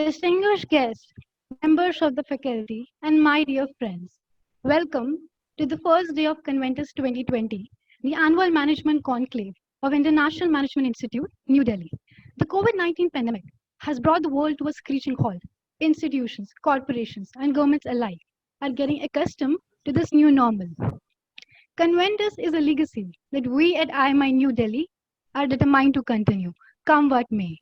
Distinguished guests, members of the faculty, and my dear friends, welcome to the first day of Conventus 2020, the annual management conclave of International Management Institute, New Delhi. The COVID-19 pandemic has brought the world to a screeching halt. Institutions, corporations, and governments alike are getting accustomed to this new normal. Conventus is a legacy that we at IMI New Delhi are determined to continue, come what may.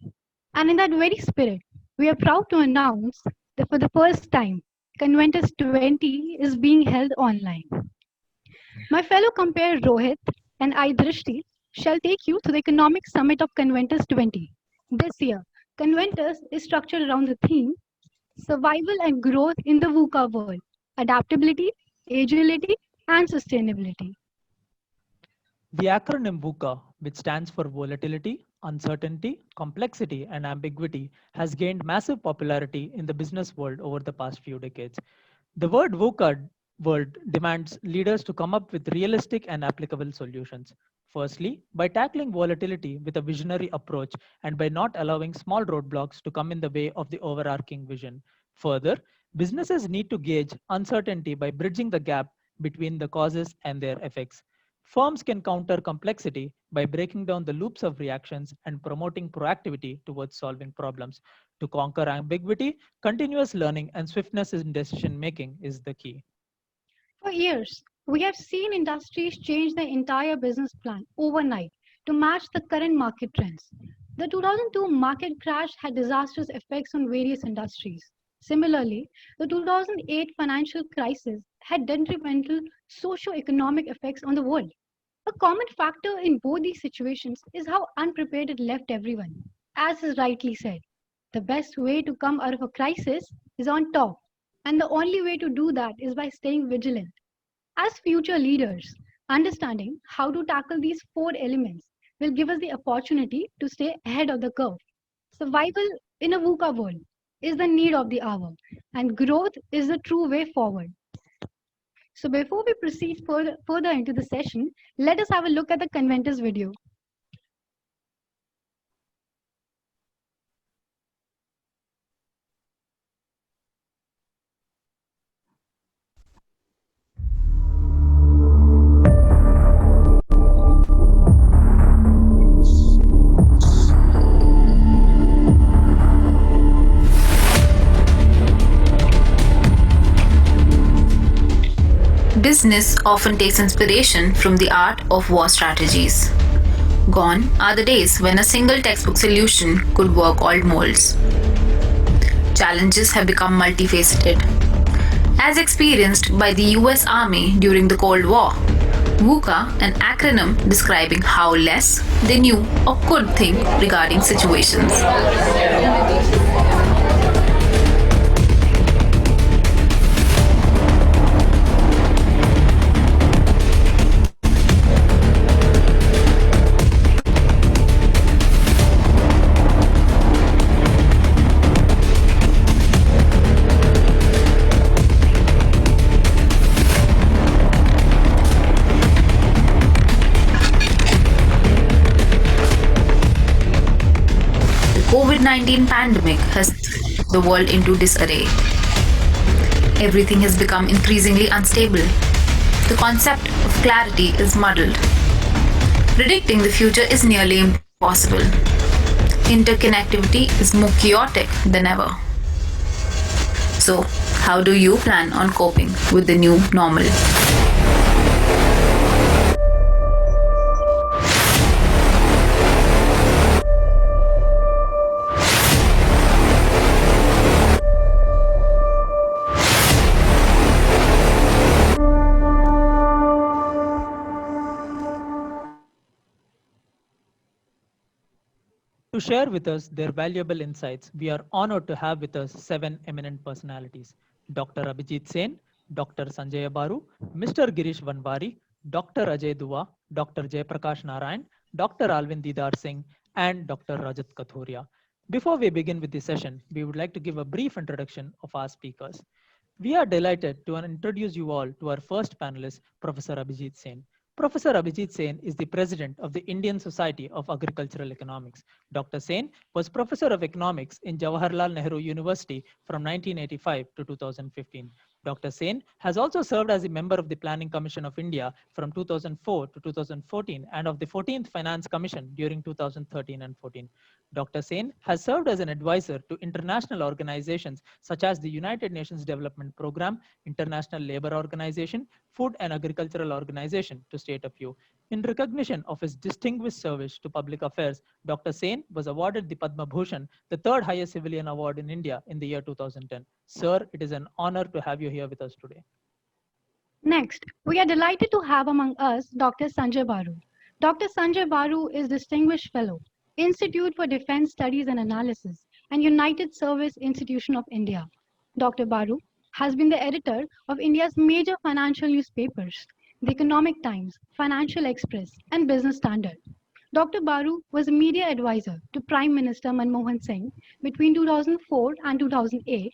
And in that very spirit, we are proud to announce that for the first time, Conventus 20 is being held online. My fellow compare Rohit and I Drishti shall take you to the Economics Summit of Conventus 20. This year, Conventus is structured around the theme Survival and Growth in the VUCA World, Adaptability, Agility, and Sustainability. The acronym VUCA, which stands for Volatility, Uncertainty, Complexity, and Ambiguity, has gained massive popularity in the business world over the past few decades. The word VUCA world demands leaders to come up with realistic and applicable solutions. Firstly, by tackling volatility with a visionary approach and by not allowing small roadblocks to come in the way of the overarching vision. Further, businesses need to gauge uncertainty by bridging the gap between the causes and their effects. Firms can counter complexity by breaking down the loops of reactions and promoting proactivity towards solving problems. To conquer ambiguity, continuous learning and swiftness in decision making is the key. For years, we have seen industries change their entire business plan overnight to match the current market trends. The 2002 market crash had disastrous effects on various industries. Similarly, the 2008 financial crisis had detrimental socio-economic effects on the world. A common factor in both these situations is how unprepared it left everyone. As is rightly said, the best way to come out of a crisis is on top, and the only way to do that is by staying vigilant. As future leaders, understanding how to tackle these four elements will give us the opportunity to stay ahead of the curve. Survival in a VUCA world is the need of the hour, and growth is the true way forward. So before we proceed further into the session, let us have a look at the Conventus video. Business often takes inspiration from the art of war strategies. Gone are the days when a single textbook solution could work all molds. Challenges have become multifaceted. As experienced by the US Army during the Cold War, VUCA, an acronym describing how less they knew or could think regarding situations. COVID-19 pandemic has thrown the world into disarray. Everything has become increasingly unstable. The concept of clarity is muddled. Predicting the future is nearly impossible. Interconnectivity is more chaotic than ever. So, how do you plan on coping with the new normal? To share with us their valuable insights, we are honored to have with us 7 eminent personalities: Dr. Abhijit Sen, Dr. Sanjay Bharu, Mr. Girish Manwari, Dr. Ajay Dua, Dr. Prakash Narayan, Dr. Alvin D Singh, and Dr. Rajat Kathurya. Before we begin with the session, we would like to give a brief introduction of our speakers. We are delighted to introduce you all to our first panelist, Professor Abhijit Sen. Professor Abhijit Sen is the president of the Indian Society of Agricultural Economics. Dr. Sen was professor of economics in Jawaharlal Nehru University from 1985 to 2015. Dr. Sen has also served as a member of the Planning Commission of India from 2004 to 2014 and of the 14th Finance Commission during 2013 and 14. Dr. Sen has served as an advisor to international organizations such as the United Nations Development Programme, International Labour Organization, Food and Agricultural Organization, to state a few. In recognition of his distinguished service to public affairs, Dr. Sen was awarded the Padma Bhushan, the third highest civilian award in India in the year 2010. Sir, it is an honor to have you here with us today. Next, we are delighted to have among us Dr. Sanjay Bharu. Dr. Sanjay Bharu is Distinguished Fellow, Institute for Defense Studies and Analysis, and United Service Institution of India. Dr. Bharu has been the editor of India's major financial newspapers, The Economic Times, Financial Express, and Business Standard. Dr. Bharu was a media advisor to Prime Minister Manmohan Singh between 2004 and 2008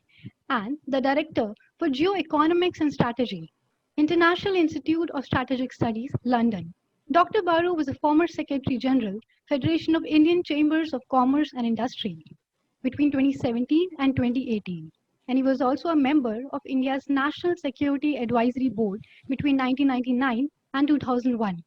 and the director for Geoeconomics and Strategy, International Institute of Strategic Studies, London. Dr. Bharu was a former Secretary General, Federation of Indian Chambers of Commerce and Industry between 2017 and 2018. And he was also a member of India's National Security Advisory Board between 1999 and 2001.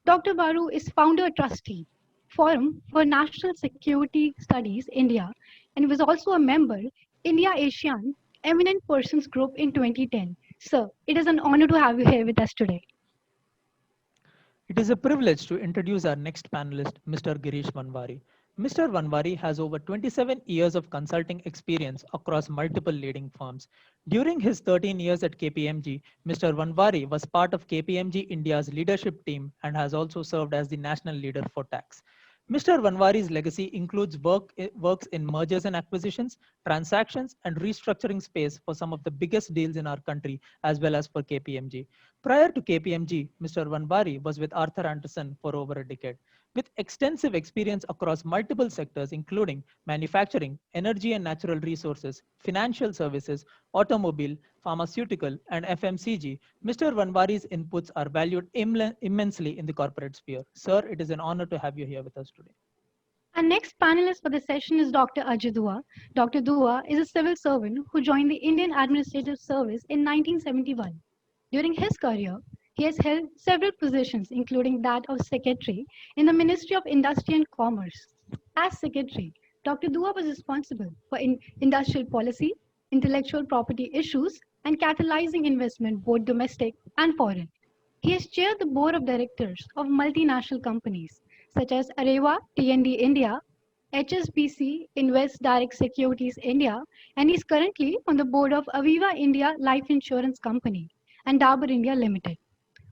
Dr. Bharu is founder trustee, Forum for National Security Studies, India, and was also a member, India ASEAN Eminent Persons Group in 2010. Sir, it is an honor to have you here with us today. It is a privilege to introduce our next panelist, Mr. Girish Manwari. Mr. Manwari has over 27 years of consulting experience across multiple leading firms. During his 13 years at KPMG, Mr. Manwari was part of KPMG India's leadership team and has also served as the national leader for tax. Mr. Manwari's legacy includes works in mergers and acquisitions, transactions, and restructuring space for some of the biggest deals in our country, as well as for KPMG. Prior to KPMG, Mr. Manwari was with Arthur Andersen for over a decade. With extensive experience across multiple sectors, including manufacturing, energy and natural resources, financial services, automobile, pharmaceutical, and FMCG, Mr. Manwari's inputs are valued immensely in the corporate sphere. Sir, it is an honor to have you here with us today. Our next panelist for the session is Dr. Ajay Dua. Dr. Dua is a civil servant who joined the Indian Administrative Service in 1971. During his career, he has held several positions, including that of Secretary in the Ministry of Industry and Commerce. As Secretary, Dr. Dua was responsible for industrial policy, intellectual property issues, and catalyzing investment, both domestic and foreign. He has chaired the board of directors of multinational companies such as Areva T&D India, HSBC Invest Direct Securities India, and is currently on the board of Aviva India Life Insurance Company and Dabur India Limited.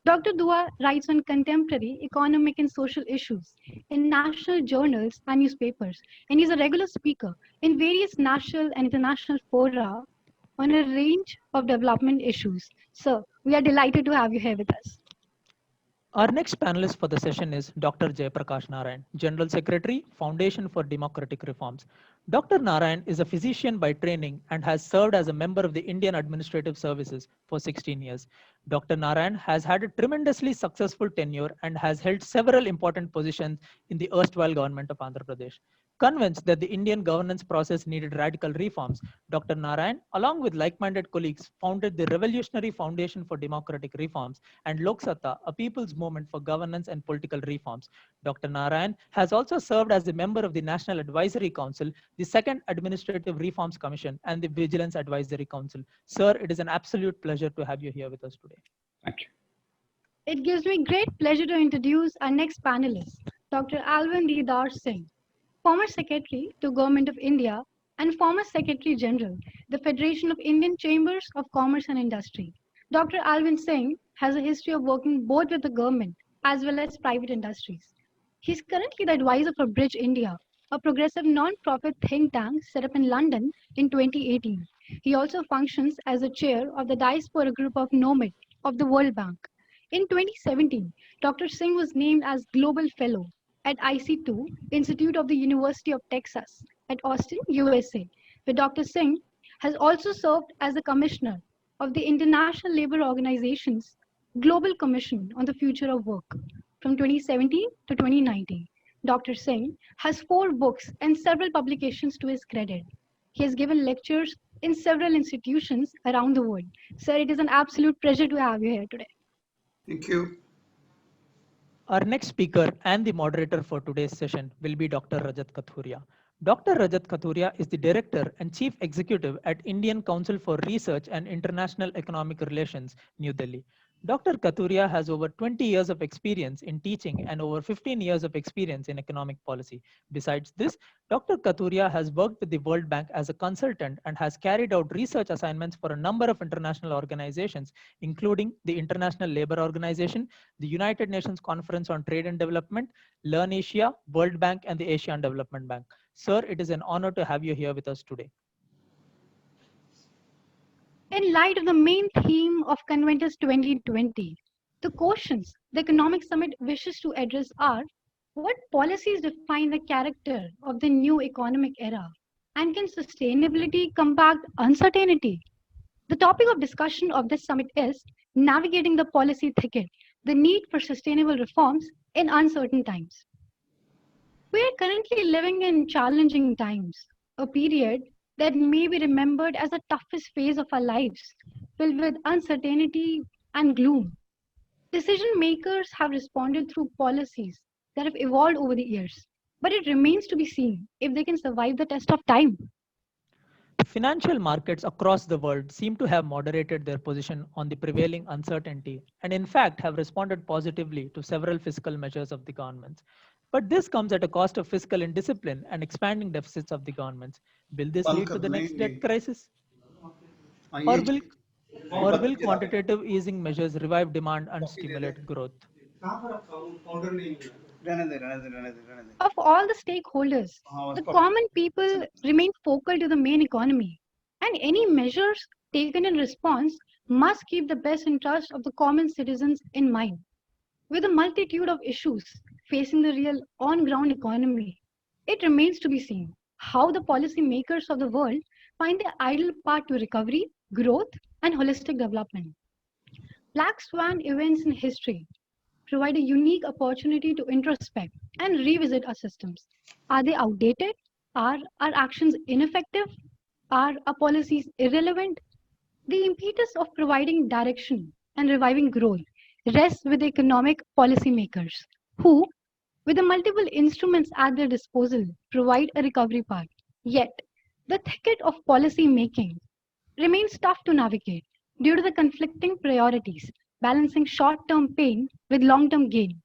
Dr. Dua writes on contemporary economic and social issues in national journals and newspapers, and is a regular speaker in various national and international fora on a range of development issues. Sir, we are delighted to have you here with us. Our next panelist for the session is Dr. Prakash Narayan, General Secretary, Foundation for Democratic Reforms. Dr. Narayan is a physician by training and has served as a member of the Indian Administrative Services for 16 years. Dr. Narayan has had a tremendously successful tenure and has held several important positions in the erstwhile government of Andhra Pradesh. Convinced that the Indian governance process needed radical reforms, Dr. Narayan, along with like-minded colleagues, founded the Revolutionary Foundation for Democratic Reforms and Lok Satta, a people's movement for governance and political reforms. Dr. Narayan has also served as a member of the National Advisory Council, the Second Administrative Reforms Commission, and the Vigilance Advisory Council. Sir, it is an absolute pleasure to have you here with us today. Thank you. It gives me great pleasure to introduce our next panelist, Dr. Alvin D Singh, former Secretary to Government of India and former Secretary General, the Federation of Indian Chambers of Commerce and Industry. Dr. Alvin Singh has a history of working both with the government as well as private industries. He is currently the advisor for Bridge India, a progressive non-profit think tank set up in London in 2018. He also functions as the chair of the Diaspora Group of NOMID of the World Bank. In 2017, Dr. Singh was named as Global Fellow at IC2, Institute of the University of Texas at Austin, USA, where Dr. Singh has also served as the Commissioner of the International Labour Organization's Global Commission on the Future of Work from 2017 to 2019. Dr. Singh has 4 books and several publications to his credit. He has given lectures in several institutions around the world. Sir, it is an absolute pleasure to have you here today. Thank you. Our next speaker and the moderator for today's session will be Dr. Rajat Kathurya. Dr. Rajat Kathurya is the Director and Chief Executive at Indian Council for Research and International Economic Relations, New Delhi. Dr. Kathurya has over 20 years of experience in teaching and over 15 years of experience in economic policy. Besides this, Dr. Kathurya has worked with the World Bank as a consultant and has carried out research assignments for a number of international organizations, including the International Labour Organization, the United Nations Conference on Trade and Development, Learn Asia, World Bank, and the Asian Development Bank. Sir, it is an honor to have you here with us today. In light of the main theme of Conventus 2020, the questions the Economic Summit wishes to address are: what policies define the character of the new economic era? And can sustainability combat uncertainty? The topic of discussion of this summit is navigating the policy thicket, the need for sustainable reforms in uncertain times. We are currently living in challenging times, a period that may be remembered as the toughest phase of our lives, filled with uncertainty and gloom. Decision makers have responded through policies that have evolved over the years, but it remains to be seen if they can survive the test of time. Financial markets across the world seem to have moderated their position on the prevailing uncertainty and in fact have responded positively to several fiscal measures of the governments. But this comes at a cost of fiscal indiscipline and expanding deficits of the governments. Will this lead to the next debt crisis? Or will quantitative easing measures revive demand and stimulate growth? Of all the stakeholders, the common people remain focal to the main economy, and any measures taken in response must keep the best interest of the common citizens in mind. With a multitude of issues facing the real on-ground economy, it remains to be seen how the policy makers of the world find the ideal path to recovery, growth, and holistic development. Black swan events in history provide a unique opportunity to introspect and revisit our systems. Are they outdated? Are our actions ineffective? Are our policies irrelevant? The impetus of providing direction and reviving growth rests with the economic policymakers who, with the multiple instruments at their disposal, provide a recovery path. Yet, the thicket of policy making remains tough to navigate due to the conflicting priorities, balancing short-term pain with long-term gain.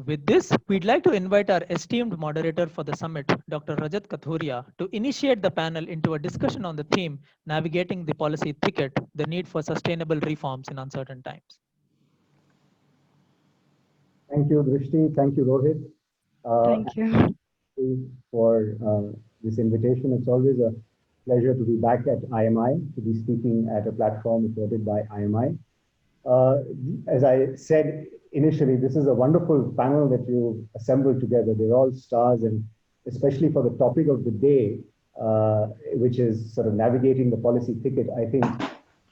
With this, we'd like to invite our esteemed moderator for the summit, Dr. Rajat Kathurya, to initiate the panel into a discussion on the theme, Navigating the Policy Thicket, the Need for Sustainable Reforms in Uncertain Times. Thank you, Drishti. Thank you, Rohit. Thank you. For this invitation. It's always a pleasure to be back at IMI, to be speaking at a platform afforded by IMI. As I said initially, this is a wonderful panel that you assembled together. They're all stars, and especially for the topic of the day, which is sort of navigating the policy thicket, I think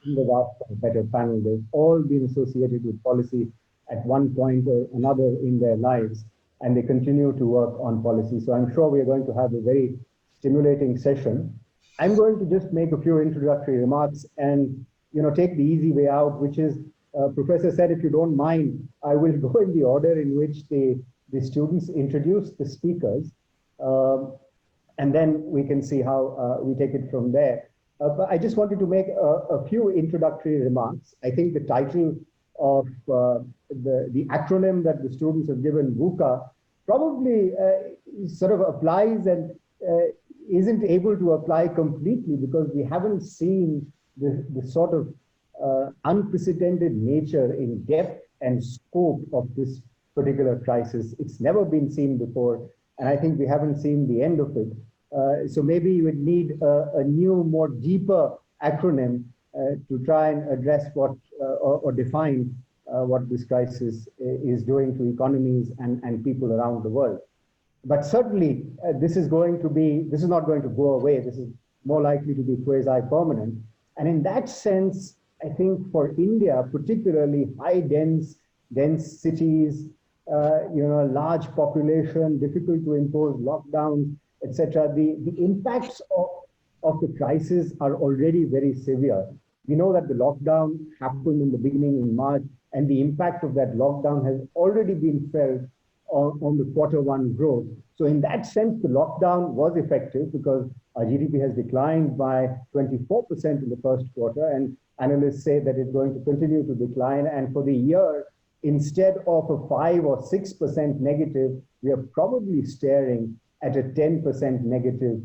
we've asked for a better panel. They've all been associated with policy at one point or another in their lives, and they continue to work on policy. So I'm sure we are going to have a very stimulating session. I'm going to just make a few introductory remarks and take the easy way out, which is, Professor said, if you don't mind, I will go in the order in which the students introduce the speakers, and then we can see how we take it from there. But I just wanted to make a few introductory remarks. I think the title of the acronym that the students have given, VUCA, probably sort of applies and isn't able to apply completely because we haven't seen the sort of unprecedented nature in depth and scope of this particular crisis. It's never been seen before, and I think we haven't seen the end of it. So maybe you would need a new, more deeper acronym to try and address what or define what this crisis is doing to economies and people around the world. But certainly, this is not going to go away. This is more likely to be quasi-permanent. And in that sense, I think for India, particularly dense cities, large population, difficult to impose lockdowns, etc. The impacts of the crisis are already very severe. We know that the lockdown happened in the beginning in March, and the impact of that lockdown has already been felt on the Q1 growth. So in that sense, the lockdown was effective because our GDP has declined by 24% in the first quarter, and analysts say that it's going to continue to decline. And for the year, instead of a 5 or 6% negative, we are probably staring at a 10% negative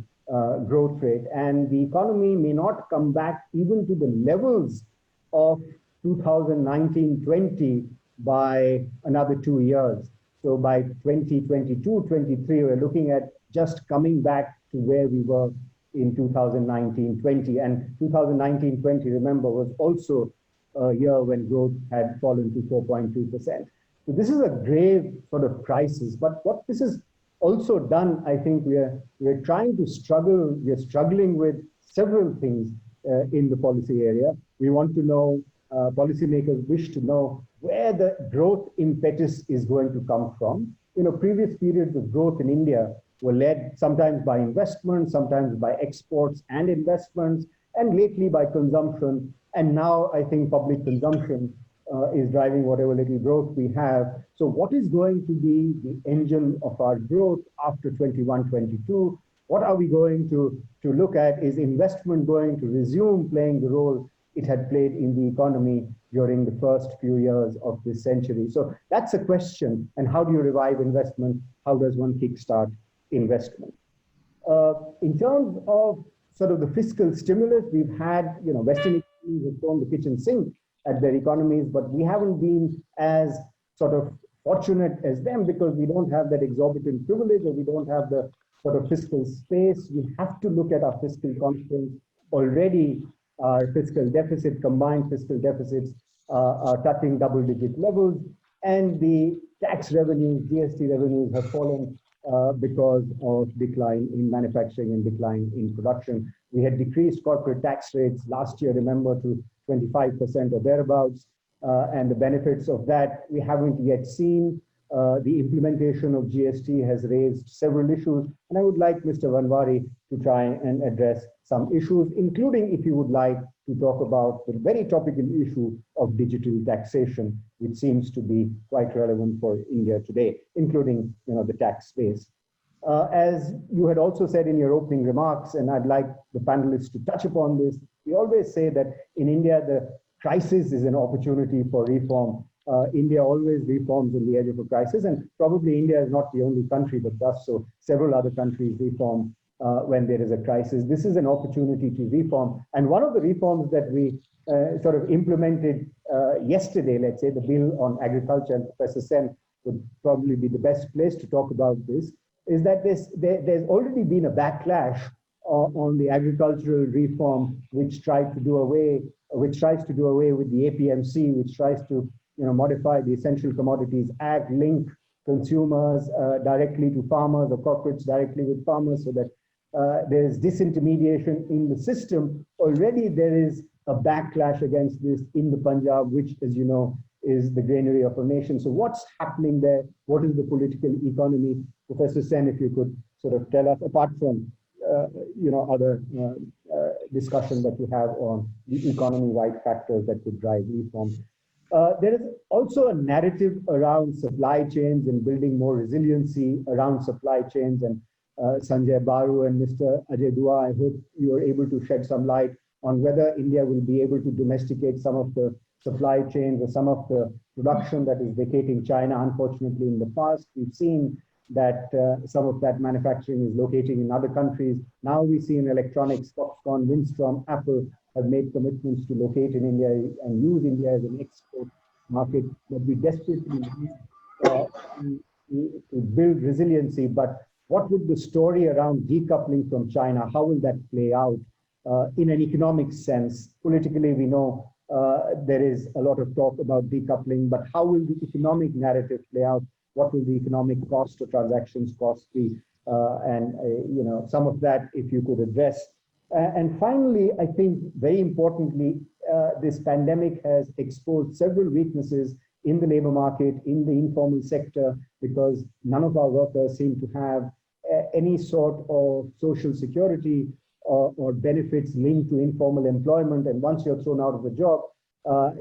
growth rate. And the economy may not come back even to the levels of 2019-20 by another 2 years. So by 2022-23, we're looking at just coming back to where we were in 2019-20. And 2019-20, remember, was also a year when growth had fallen to 4.2%. So this is a grave sort of crisis. But what this has also done, I think we're struggling with several things in the policy area. We want to know, policymakers wish to know where the growth impetus is going to come from. Previous periods of growth in India were led sometimes by investment, sometimes by exports and investments, and lately by consumption. And now I think public consumption is driving whatever little growth we have. So what is going to be the engine of our growth after 21-22? What are we going to look at? Is investment going to resume playing the role it had played in the economy during the first few years of this century? So that's a question. And how do you revive investment? How does one kickstart investment? In terms of sort of the fiscal stimulus, we've had, Western economies have thrown the kitchen sink at their economies, but we haven't been as sort of fortunate as them because we don't have that exorbitant privilege, or we don't have the sort of fiscal space. We have to look at our fiscal constraints. Already our fiscal deficit, combined fiscal deficits are touching double-digit levels, and the tax revenues, GST revenues have fallen because of decline in manufacturing and decline in production. We had decreased corporate tax rates last year, remember, to 25% or thereabouts, and the benefits of that we haven't yet seen. The implementation of GST has raised several issues, and I would like Mr. Manwari to try and address some issues, including, if you would like, to talk about the very topical issue of digital taxation, which seems to be quite relevant for India today, including the tax space. As you had also said in your opening remarks, and I'd like the panelists to touch upon this, we always say that in India, the crisis is an opportunity for reform. India always reforms on the edge of a crisis, and probably India is not the only country that does so. Several other countries reform when there is a crisis. This is an opportunity to reform. And one of the reforms that we sort of implemented yesterday, let's say, the bill on agriculture, and Professor Sen would probably be the best place to talk about this, is that there's already been a backlash on the agricultural reform, which tries to do away with the APMC, which tries to modify the Essential Commodities Act, link consumers directly to farmers or corporates directly with farmers, so that there's disintermediation in the system. Already there is a backlash against this in the Punjab, which, as you know, is the granary of a nation. So what's happening there? What is the political economy? Professor Sen, if you could sort of tell us, apart from other discussion that you have on the economy-wide factors that could drive reform. There is also a narrative around supply chains and building more resiliency around supply chains. And Sanjay Bharu and Mr. Ajay Dua, I hope you are able to shed some light on whether India will be able to domesticate some of the supply chains or some of the production that is vacating China. Unfortunately, in the past, we've seen that some of that manufacturing is locating in other countries. Now we see in electronics, Foxconn, Winstrom, Apple have made commitments to locate in India and use India as an export market that we desperately need to build resiliency. But what would the story around decoupling from China, how will that play out in an economic sense? Politically, we know there is a lot of talk about decoupling, but how will the economic narrative play out? What will the economic cost or transactions cost be? Some of that, if you could address. And finally, I think very importantly, this pandemic has exposed several weaknesses in the labor market, in the informal sector, because none of our workers seem to have any sort of social security or benefits linked to informal employment. And once you're thrown out of the job,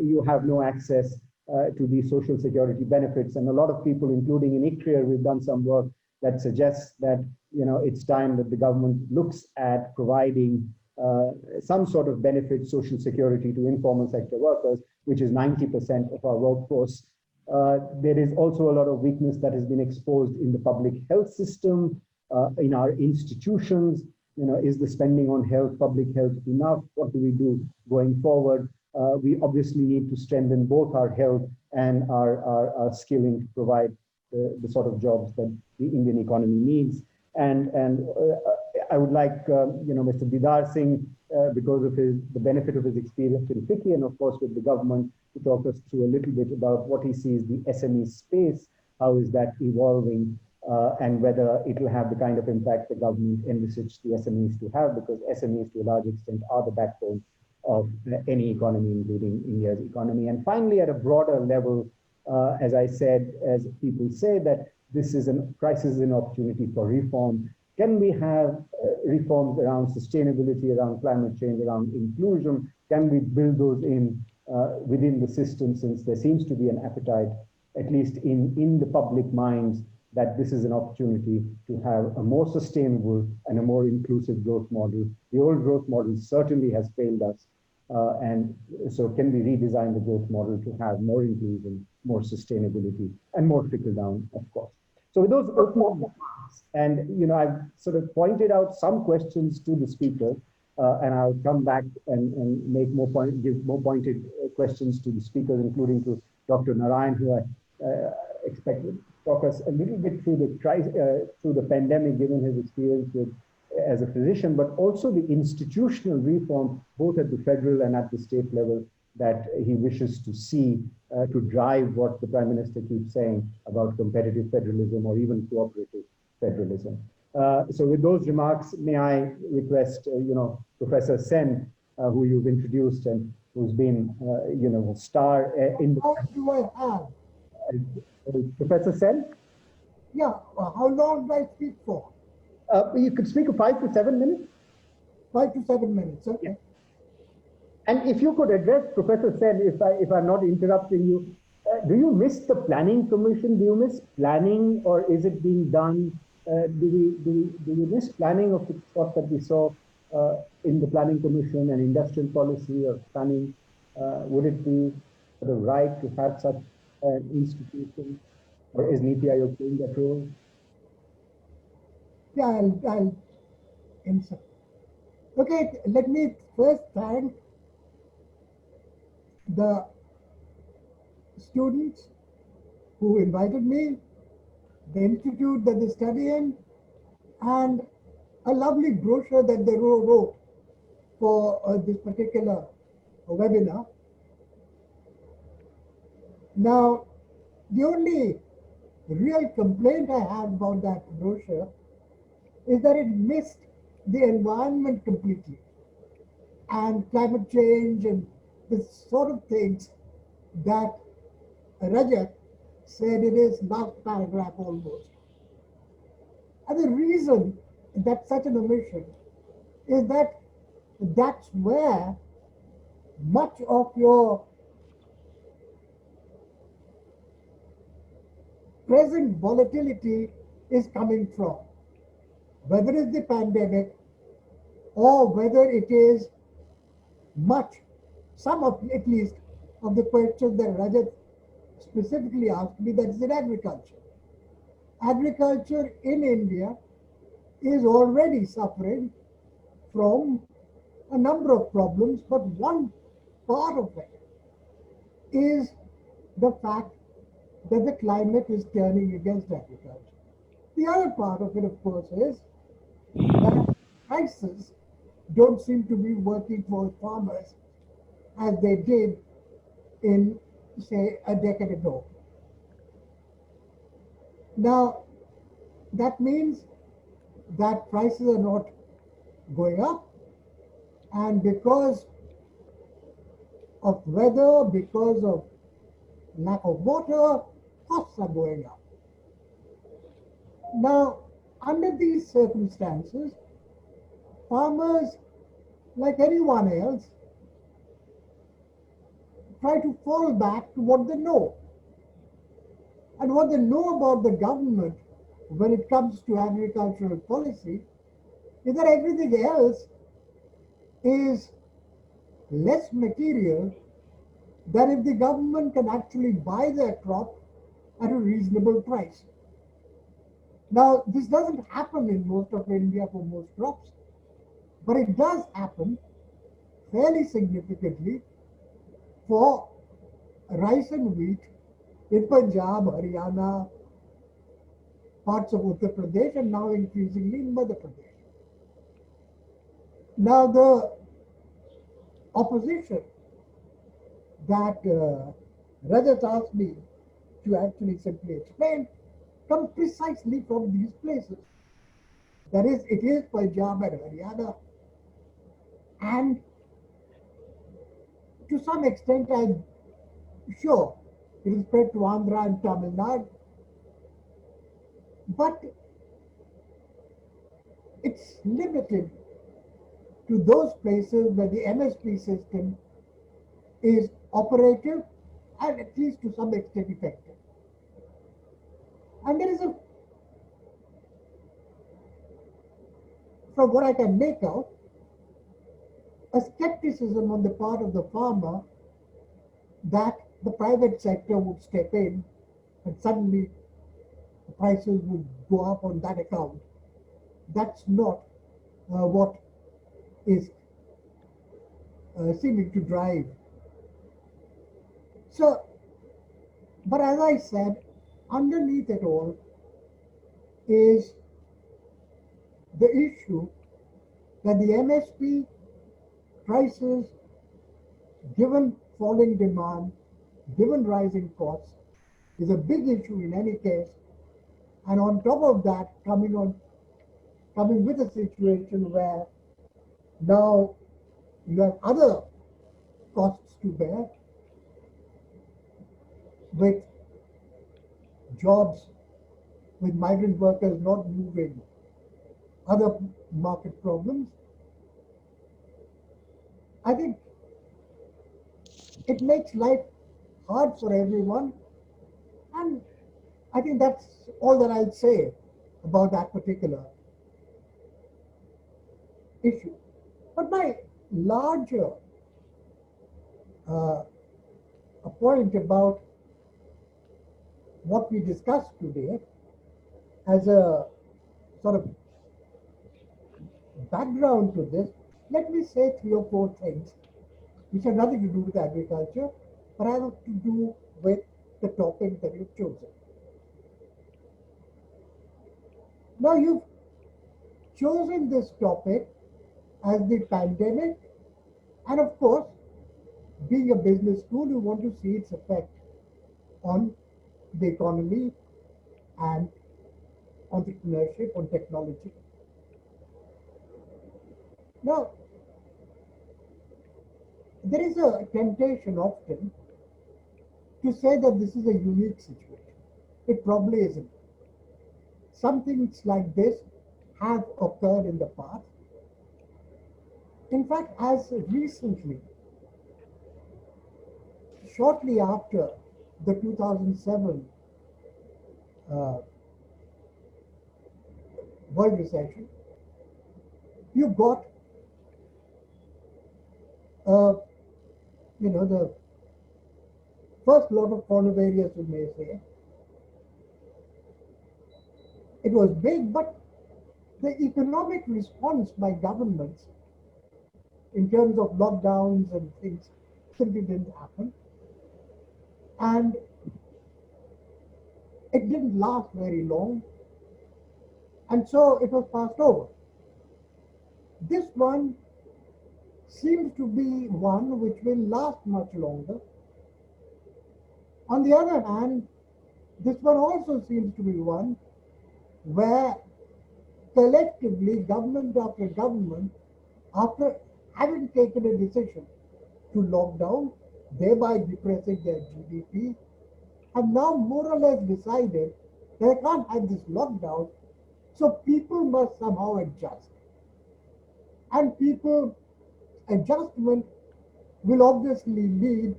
you have no access to these social security benefits. And a lot of people, including in ICRIER, we've done some work that suggests that it's time that the government looks at providing some sort of benefit, social security to informal sector workers, which is 90% of our workforce. There is also a lot of weakness that has been exposed in the public health system, in our institutions. Is the spending on health, public health enough? What do we do going forward? We obviously need to strengthen both our health and our skilling to provide the sort of jobs that the Indian economy needs. And I would like Mr. Didar Singh, because of the benefit of his experience in FICCI and of course with the government, to talk us through a little bit about what he sees the SME space, how is that evolving, and whether it will have the kind of impact the government envisaged the SMEs to have, because SMEs to a large extent are the backbone of any economy, including India's economy. And finally, at a broader level, as I said, as people say, that this is a crisis and opportunity for reform. Can we have reforms around sustainability, around climate change, around inclusion? Can we build those in within the system, since there seems to be an appetite, at least in the public minds, that this is an opportunity to have a more sustainable and a more inclusive growth model. The old growth model certainly has failed us. And so can we redesign the growth model to have more inclusion, more sustainability, and more trickle down, of course. So with those opening remarks, and I've sort of pointed out some questions to the speaker, and I'll come back and give more pointed questions to the speakers, including to Dr. Narayan, who I expect to talk us a little bit through the pandemic, given his experience as a physician, but also the institutional reform, both at the federal and at the state level, that he wishes to see to drive what the Prime Minister keeps saying about competitive federalism or even cooperative federalism. So with those remarks, may I request, Professor Sen, who you've introduced and who's been, a star in the... How do I have? Professor Sen? Yeah, how long do I speak for? You could speak for 5 to 7 minutes. 5 to 7 minutes, okay. Yeah. And if you could address, Professor Sen, if I'm not interrupting you, do you miss the Planning Commission? Do you miss planning, or is it being done? Do we miss planning of the sort that we saw in the Planning Commission and industrial policy or planning? Would it be sort of right to have such an institution, or is NITI Aayog playing that role? Yeah, I'll answer. Okay, let me first thank the students who invited me, the institute that they study in, and a lovely brochure that they wrote for this particular webinar. Now, the only real complaint I have about that brochure is that it missed the environment completely, and climate change and the sort of things that Rajat said it is last paragraph almost. And the reason that such an omission is that that's where much of your present volatility is coming from. Whether it's the pandemic or whether it is some of at least of the questions that Rajat specifically asked me, that is in agriculture. Agriculture in India is already suffering from a number of problems, but one part of it is the fact that the climate is turning against agriculture. The other part of it, of course, is that prices don't seem to be working for farmers as they did in, say, a decade ago. Now, that means that prices are not going up, and because of weather, because of lack of water, costs are going up. Now, under these circumstances, farmers, like anyone else, try to fall back to what they know. And what they know about the government when it comes to agricultural policy is that everything else is less material than if the government can actually buy their crop at a reasonable price. Now, this doesn't happen in most of India for most crops, but it does happen fairly significantly for rice and wheat in Punjab, Haryana, parts of Uttar Pradesh, and now increasingly in Madhya Pradesh. Now, the opposition that Rajat asked me to actually simply explain comes precisely from these places. That is, it is Punjab and Haryana, and to some extent, I'm sure it is spread to Andhra and Tamil Nadu, but it's limited to those places where the MSP system is operative and at least to some extent effective. And there is from what I can make out, a skepticism on the part of the farmer that the private sector would step in and suddenly the prices would go up on that account. That's not what is seeming to drive. So, but as I said, underneath it all is the issue that the MSP prices, given falling demand, given rising costs, is a big issue in any case. And on top of that, coming with a situation where now you have other costs to bear with jobs, with migrant workers not moving, other market problems. I think it makes life hard for everyone, and I think that's all that I'll say about that particular issue. But my larger point about what we discussed today as a sort of background to this, let me say 3 or 4 things which have nothing to do with agriculture, but have to do with the topic that you've chosen. Now, you've chosen this topic as the pandemic, and of course, being a business school, you want to see its effect on the economy and entrepreneurship, on technology. Now, there is a temptation often to say that this is a unique situation. It probably isn't. Some things like this have occurred in the past. In fact, as recently, shortly after the 2007 world recession, you got the first lot of coronavirus, you may say. It was big, but the economic response by governments in terms of lockdowns and things simply didn't happen. And it didn't last very long. And so it was passed over. This one seems to be one which will last much longer. On the other hand, this one also seems to be one where collectively government after government, after having taken a decision to lock down, thereby depressing their GDP, have now more or less decided that they can't have this lockdown, so people must somehow adjust. And people adjustment will obviously lead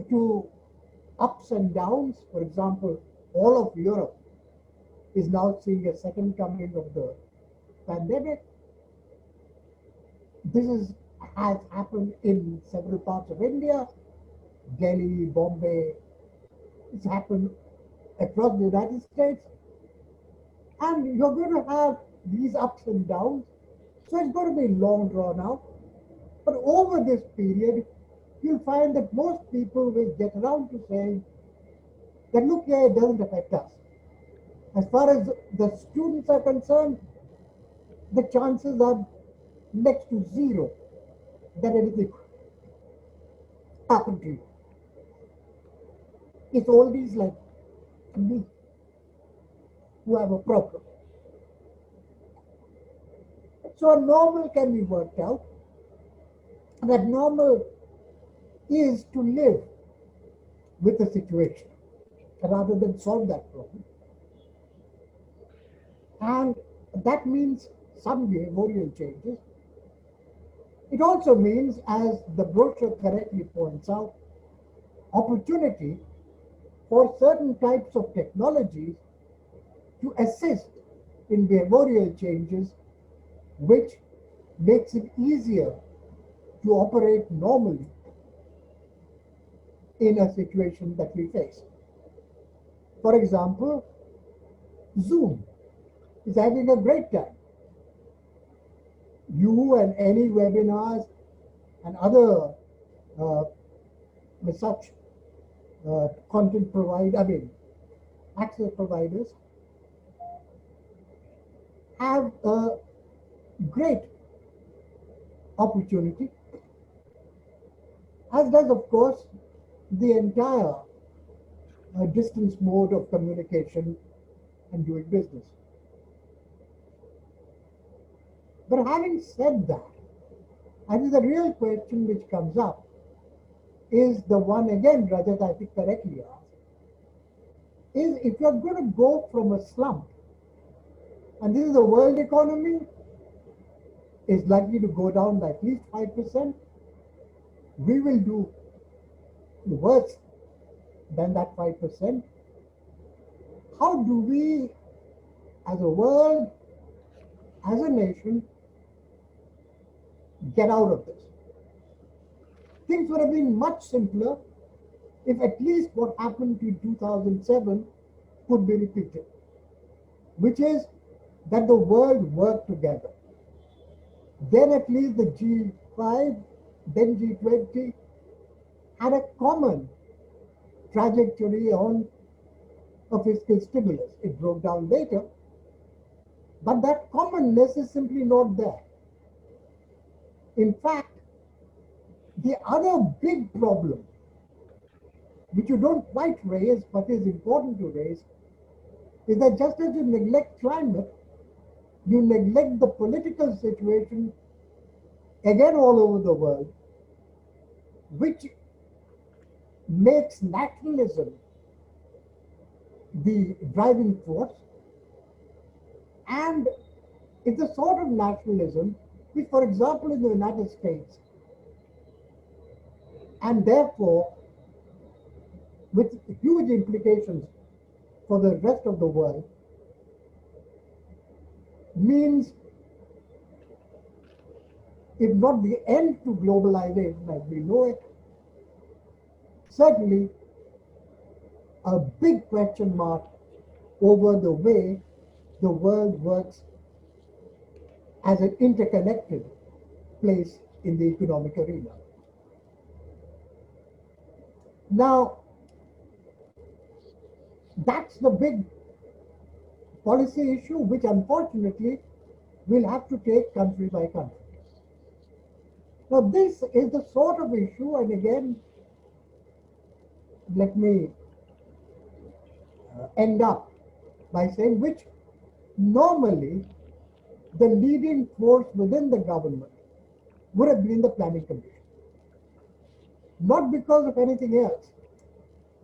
to ups and downs. For example, all of Europe is now seeing a second coming of the pandemic. Has happened in several parts of India, Delhi, Bombay. It's happened across the United States. And you're going to have these ups and downs. So it's going to be long drawn out. But over this period, you'll find that most people will get around to saying that, look, yeah, it doesn't affect us. As far as the students are concerned, the chances are next to zero that anything happened to you. It's all these like me who have a problem. So a normal can be worked out. That normal is to live with the situation rather than solve that problem. And that means some behavioral changes. It also means, as the brochure correctly points out, opportunity for certain types of technologies to assist in behavioral changes, which makes it easier to operate normally in a situation that we face. For example, Zoom is having a great time. You and any webinars and other such content access providers have a great opportunity, as does, of course, the entire distance mode of communication and doing business. But having said that, I think the real question which comes up is the one again, Rajat, I think correctly asked, is if you're going to go from a slump, and this is the world economy, is likely to go down by at least 5%, we will do worse than that 5%. How do we, as a world, as a nation, get out of this? Things would have been much simpler if at least what happened in 2007 could be repeated, which is that the world worked together. Then at least the G5, then G20 had a common trajectory on a fiscal stimulus. It broke down later, but that commonness is simply not there. In fact, the other big problem, which you don't quite raise but is important to raise, is that just as you neglect climate, you neglect the political situation again all over the world, which makes nationalism the driving force. And it's the sort of nationalism which, for example, in the United States, and therefore with huge implications for the rest of the world, means, if not the end to globalization as we know it, certainly a big question mark over the way the world works as an interconnected place in the economic arena. Now, that's the big policy issue, which unfortunately we'll have to take country by country. Now, this is the sort of issue, and again, let me end up by saying, which normally the leading force within the government would have been the planning commission. not because of anything else,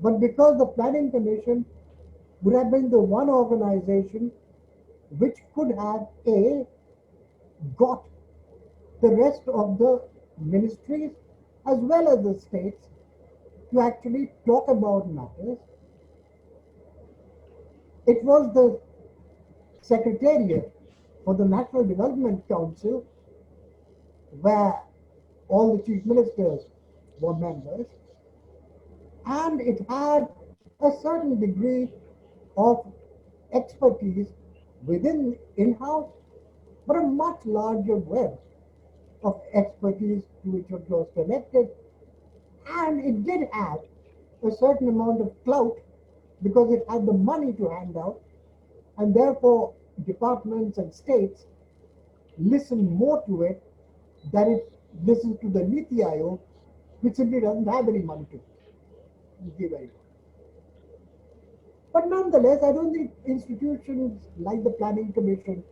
but because the Planning Commission would have been the one organization which could have got the rest of the ministries as well as the states to actually talk about matters. It was the Secretariat for the National Development Council, where all the chief ministers were members, and it had a certain degree of expertise within in-house, but a much larger web of expertise to which it was connected. And it did have a certain amount of clout because it had the money to hand out, and therefore departments and states listen more to it than it listens to the Niti Aayog, which simply doesn't have any money to give anyone. But nonetheless, I don't think institutions like the Planning Commission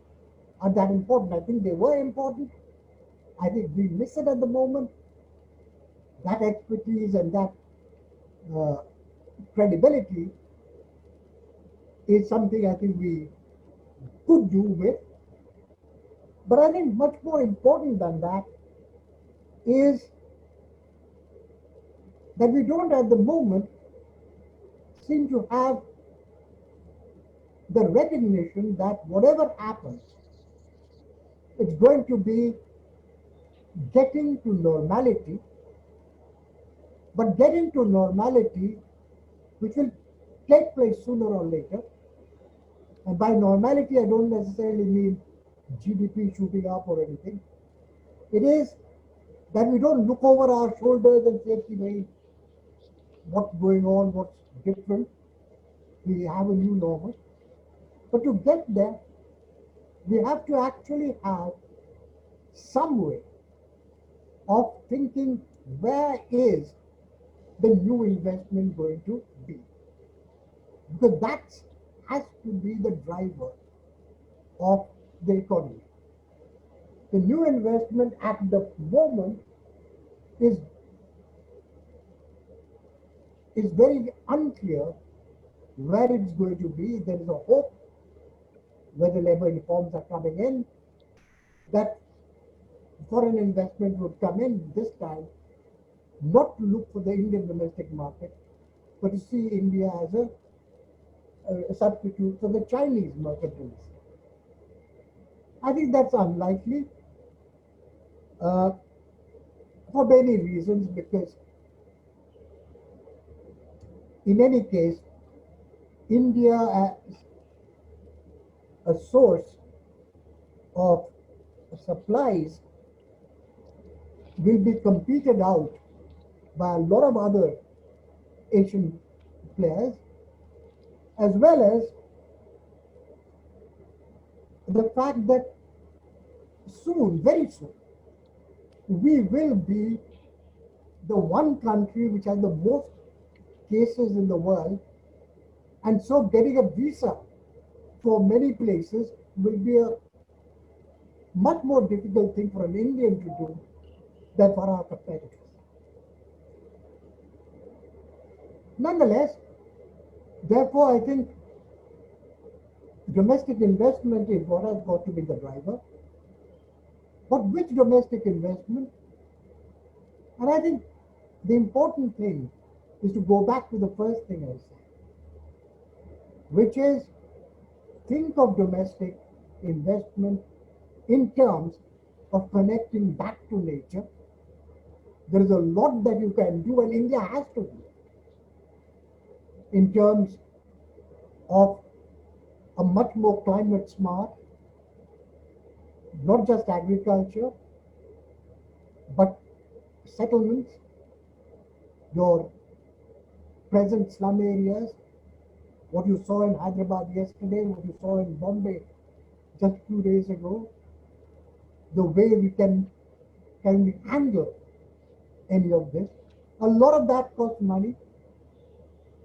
are that important. I think they were important. I think we miss it at the moment. That expertise and that credibility is something I think we could do with. But I think much more important than that is that we don't at the moment seem to have the recognition that whatever happens, it's going to be getting to normality, but getting to normality which will take place sooner or later. And by normality, I don't necessarily mean GDP shooting up or anything. It is that we don't look over our shoulders and say, what's going on, what's different. We have a new normal. But to get there, we have to actually have some way of thinking, where is the new investment going to be? Because that has to be the driver of the economy. The new investment at the moment is very unclear where it's going to be. There is a hope, where the labor reforms are coming in, that foreign investment would come in this time, not to look for the Indian domestic market, but to see India as a substitute for the Chinese marketplace. I think that's unlikely for many reasons, because in any case, India as a source of supplies will be competed out by a lot of other Asian players, as well as the fact that soon, very soon, we will be the one country which has the most cases in the world, and so getting a visa for many places will be a much more difficult thing for an Indian to do than for our competitors. Nonetheless, therefore, I think domestic investment is what has got to be the driver. But which domestic investment? And I think the important thing is to go back to the first thing I said, which is think of domestic investment in terms of connecting back to nature. There is a lot that you can do, and India has to do, in terms of a much more climate smart, not just agriculture, but settlements, your present slum areas, what you saw in Hyderabad yesterday, what you saw in Bombay just 2 days ago, the way we can handle any of this. A lot of that costs money,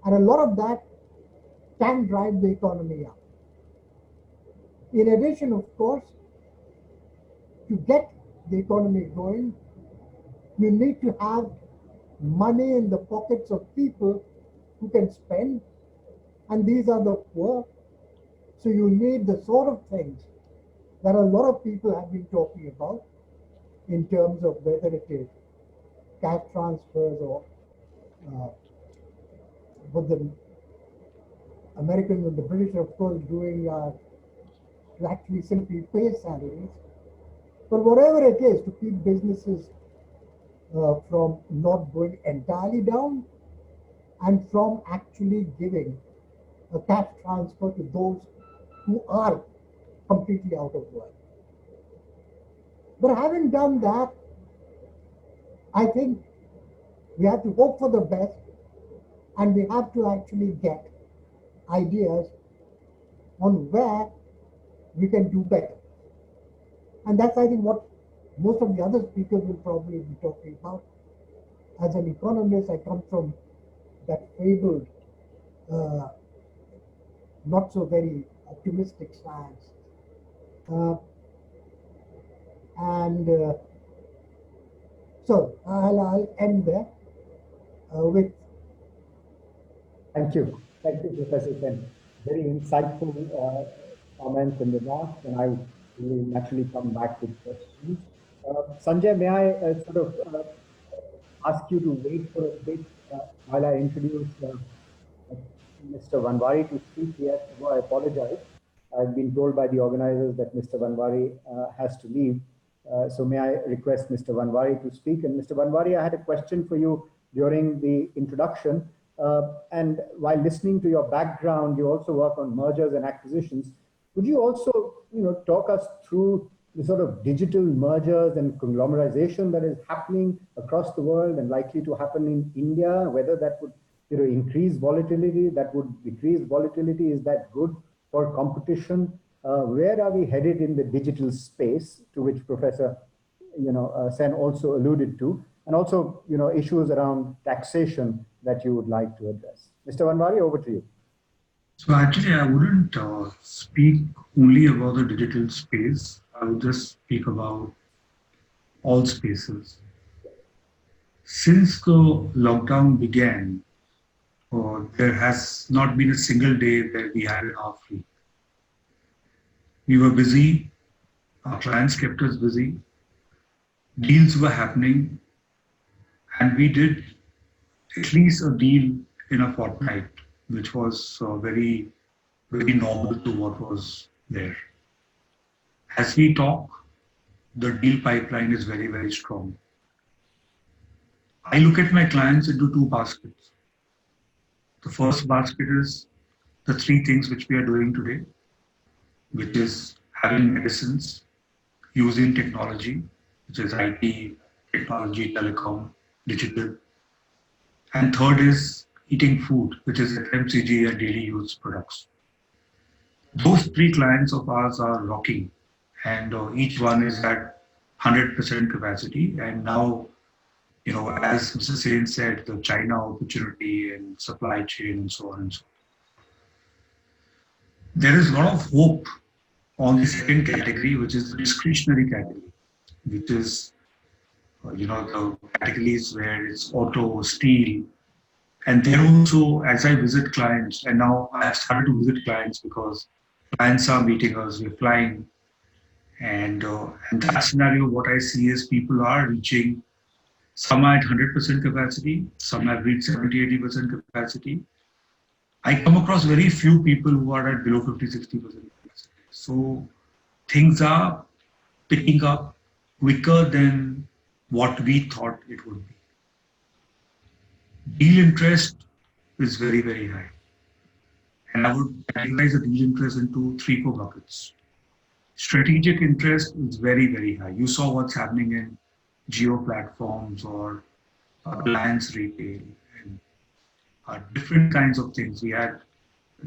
and a lot of that can drive the economy up. In addition, of course, to get the economy going, you need to have money in the pockets of people who can spend, and these are the poor. So you need the sort of things that a lot of people have been talking about in terms of whether it is cash transfers or what the Americans and the British are, of course, doing to actually simply pay salaries. But whatever it is, to keep businesses from not going entirely down and from actually giving a cash transfer to those who are completely out of work. But having done that, I think we have to hope for the best, and we have to actually get ideas on where we can do better. And that's, I think, what most of the other speakers will probably be talking about. As an economist, I come from that fabled, not so very optimistic science. So I'll end there with. Thank you, Professor Sen. Very insightful comments and remarks, and I will naturally come back with questions. Sanjay, may I ask you to wait for a bit while I introduce Mr. Manwari to speak? Yes, I apologize. I've been told by the organizers that Mr. Manwari has to leave. So may I request Mr. Manwari to speak? And Mr. Manwari, I had a question for you during the introduction. And while listening to your background, you also work on mergers and acquisitions. Could you also, talk us through the sort of digital mergers and conglomerization that is happening across the world and likely to happen in India? Whether that would, increase volatility, that would decrease volatility? Is that good for competition? Where are we headed in the digital space, to which Professor, Sen also alluded to, and also, issues around taxation that you would like to address? Mr. Manwari, over to you. So actually, I wouldn't speak only about the digital space. I would just speak about all spaces. Since the lockdown began, there has not been a single day that we had an hour free. We were busy, our clients kept us busy, deals were happening, and we did at least a deal in a fortnight, which was very, very normal to what was there. As we talk, the deal pipeline is very, very strong. I look at my clients into two baskets. The first basket is the three things which we are doing today, which is having medicines, using technology, which is IT, technology, telecom, digital. And third is eating food, which is FMCG and daily use products. Those three clients of ours are rocking, and each one is at 100% capacity. And now, as Mr. Sen said, the China opportunity and supply chain and so on and so on. There is a lot of hope on the second category, which is the discretionary category, which is, the categories where it's auto, steel. And there also, as I visit clients, and now I have started to visit clients because clients are meeting us, we're flying. And in that scenario, what I see is people are reaching, some are at 100% capacity, some have reached 70-80% capacity. I come across very few people who are at below 50-60% capacity. So things are picking up quicker than what we thought it would be. Deal interest is very, very high. And I would categorize the deal interest into 3-4 buckets. Strategic interest is very, very high. You saw what's happening in geo platforms or appliance retail and different kinds of things. We had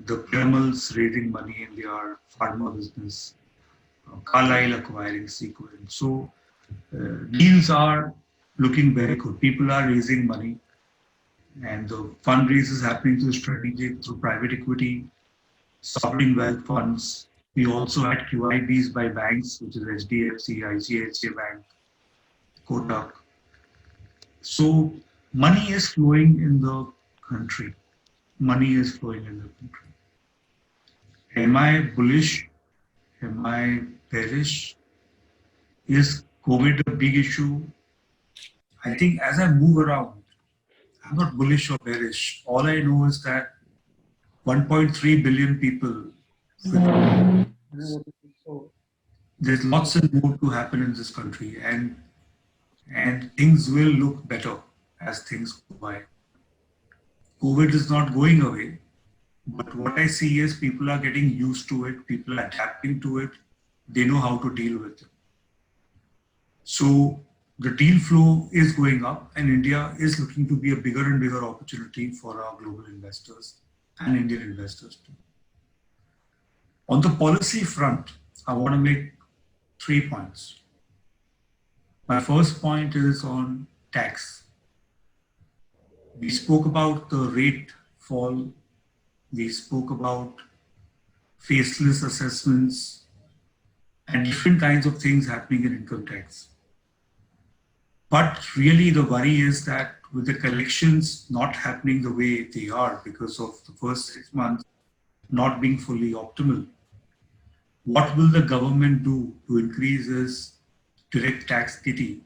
the Kremls raising money in their pharma business, Carlyle acquiring Sequent. So deals are looking very good. People are raising money, and the fundraise is happening through strategic, through private equity, sovereign wealth funds. We also had QIBs by banks, which is HDFC, ICICI Bank, Kotak. So money is flowing in the country. Money is flowing in the country. Am I bullish? Am I bearish? Is COVID a big issue? I think as I move around, I'm not bullish or bearish. All I know is that 1.3 billion people, there's lots and more to happen in this country, and things will look better as things go by. COVID is not going away, but what I see is people are getting used to it, people are adapting to it, they know how to deal with it. So the deal flow is going up, and India is looking to be a bigger and bigger opportunity for our global investors and Indian investors too. On the policy front, I want to make 3 points. My first point is on tax. We spoke about the rate fall. We spoke about faceless assessments and different kinds of things happening in income tax. But really the worry is that with the collections not happening the way they are because of the first 6 months not being fully optimal, what will the government do to increase its direct tax kitty?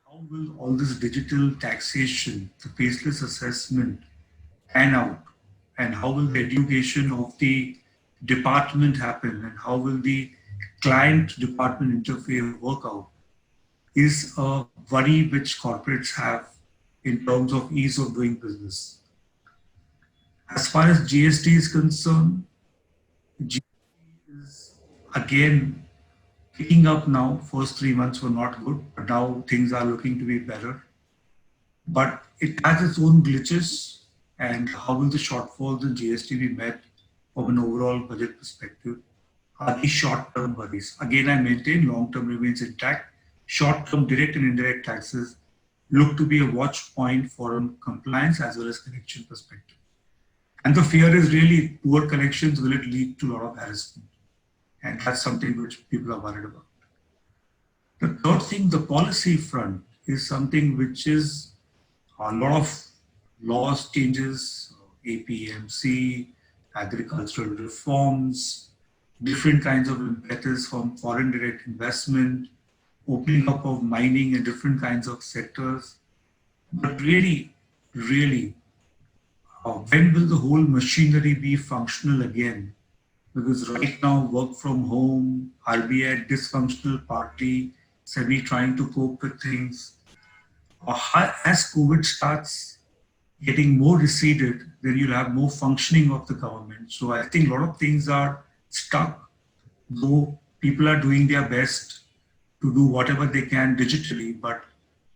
How will all this digital taxation, the faceless assessment pan out? And how will the education of the department happen? And how will the client department interface work out? Is a worry which corporates have in terms of ease of doing business. As far as GST is concerned, GST is again picking up now. First 3 months were not good, but now things are looking to be better. But it has its own glitches, and how will the shortfalls in GST be met from an overall budget perspective? Are these short-term worries? Again, I maintain long-term remains intact. Short-term direct and indirect taxes look to be a watch point for compliance as well as collection perspective. And the fear is really poor collections, will it lead to a lot of harassment? And that's something which people are worried about. The third thing, the policy front, is something which is a lot of laws changes, APMC, agricultural reforms, different kinds of impetus from foreign direct investment, opening up of mining and different kinds of sectors. But really, when will the whole machinery be functional again? Because right now, work from home, RBI dysfunctional party, SEBI trying to cope with things. As COVID starts getting more receded, then you'll have more functioning of the government. So I think a lot of things are stuck, though people are doing their best to do whatever they can digitally. But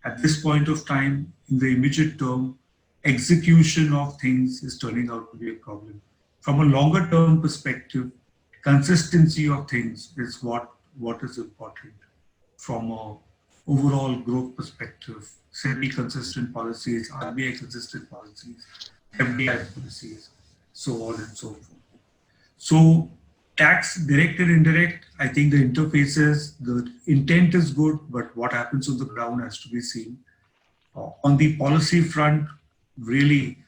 at this point of time, in the immediate term, execution of things is turning out to be a problem. From a longer term perspective, consistency of things is what is important from a overall growth perspective. SEBI consistent policies, RBI consistent policies, FDI policies, so on and so forth. So tax, direct and indirect, I think the interfaces, the intent is good, but what happens on the ground has to be seen. On the policy front, really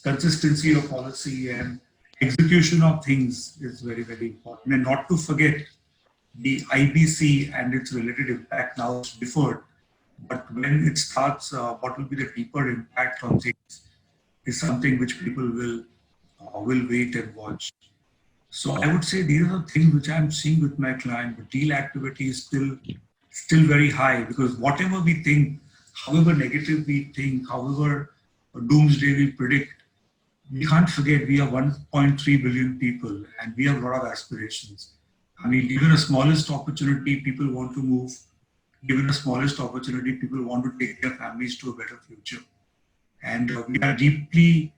consistency of policy and execution of things is very, very important. And not to forget the IBC and its related impact. Now it's deferred, but when it starts, what will be the deeper impact on things is something which people will wait and watch. So I would say these are the things which I'm seeing with my client. The deal activity is still very high, because whatever we think, however negative we think, however doomsday we predict, we can't forget we are 1.3 billion people and we have a lot of aspirations. I mean, given the smallest opportunity, people want to move. Given the smallest opportunity, people want to take their families to a better future. And we are deeply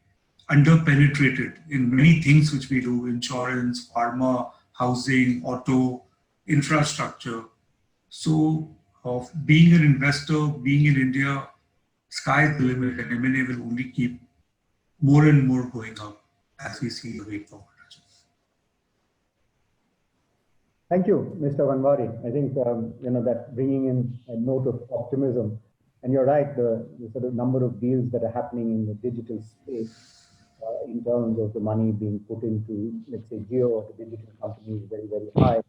under-penetrated in many things which we do: insurance, pharma, housing, auto, infrastructure. So being an investor, being in India, sky's the limit, and M&A will only keep more and more going up as we see the way forward. Thank you, Mr. Manwari. I think that bringing in a note of optimism And you're right, the sort of number of deals that are happening in the digital space in terms of the money being put into, let's say, geo or the digital companies is very, very high.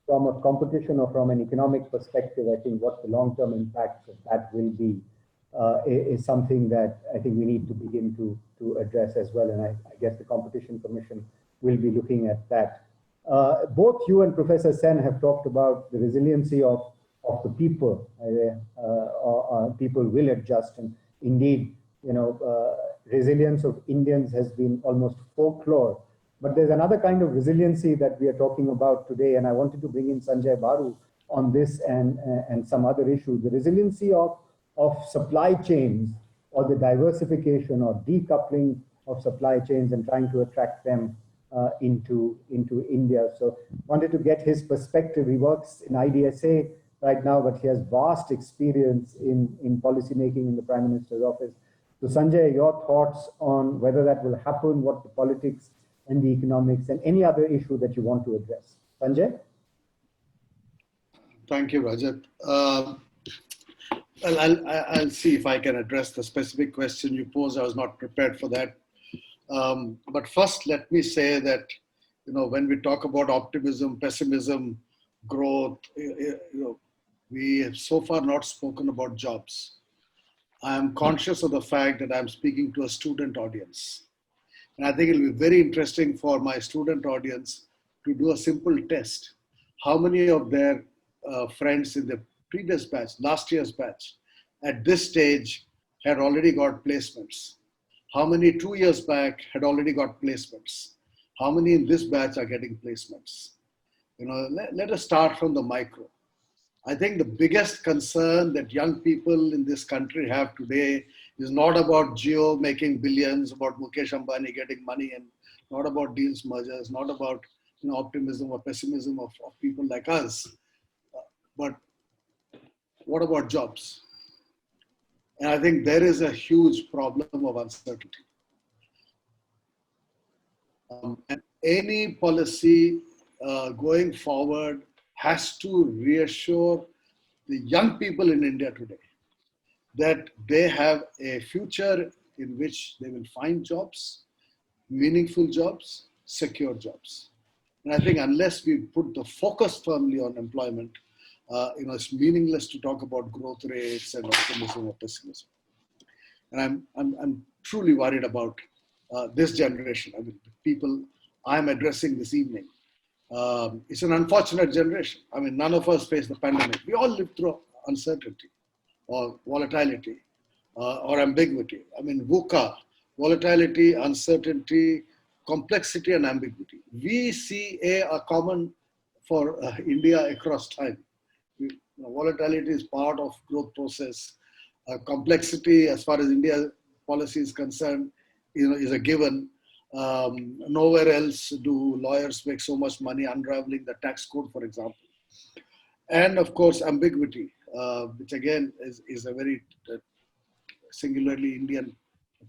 From a competition or from an economic perspective, I think what the long-term impacts of that will be is something that I think we need to begin to address as well. And I guess the Competition Commission will be looking at that. Both you and Professor Sen have talked about the resiliency of the people. People will adjust, and indeed, resilience of Indians has been almost folklore. But there's another kind of resiliency that we are talking about today, and I wanted to bring in Sanjay Bharu on this and some other issues. The resiliency of supply chains, or the diversification or decoupling of supply chains and trying to attract them into India. So wanted to get his perspective. He works in IDSA right now, but he has vast experience in policy making in the Prime Minister's office. So Sanjay, your thoughts on whether that will happen, what the politics and the economics and any other issue that you want to address. Sanjay? Thank you, Rajat. I'll see if I can address the specific question you posed. I was not prepared for that. But first, let me say that, when we talk about optimism, pessimism, growth, we have so far not spoken about jobs. I am conscious of the fact that I'm speaking to a student audience. And I think it'll be very interesting for my student audience to do a simple test. How many of their friends in the previous batch, last year's batch, at this stage had already got placements? How many 2 years back had already got placements? How many in this batch are getting placements? Let us start from the micro. I think the biggest concern that young people in this country have today is not about Jio making billions, about Mukesh Ambani getting money, and not about deals, mergers, not about optimism or pessimism of people like us. But what about jobs? And I think there is a huge problem of uncertainty. And any policy going forward has to reassure the young people in India today that they have a future in which they will find jobs, meaningful jobs, secure jobs. And I think unless we put the focus firmly on employment, it's meaningless to talk about growth rates and optimism or pessimism. And I'm truly worried about this generation. I mean, the people I'm addressing this evening. It's an unfortunate generation. I mean, none of us face the pandemic. We all live through uncertainty or volatility or ambiguity. I mean, VUCA, volatility, uncertainty, complexity, and ambiguity. VCA are common for India across time. Volatility is part of growth process. Complexity, as far as India policy is concerned, is a given. Nowhere else do lawyers make so much money unraveling the tax code, for example. And of course, ambiguity, which again is a very singularly Indian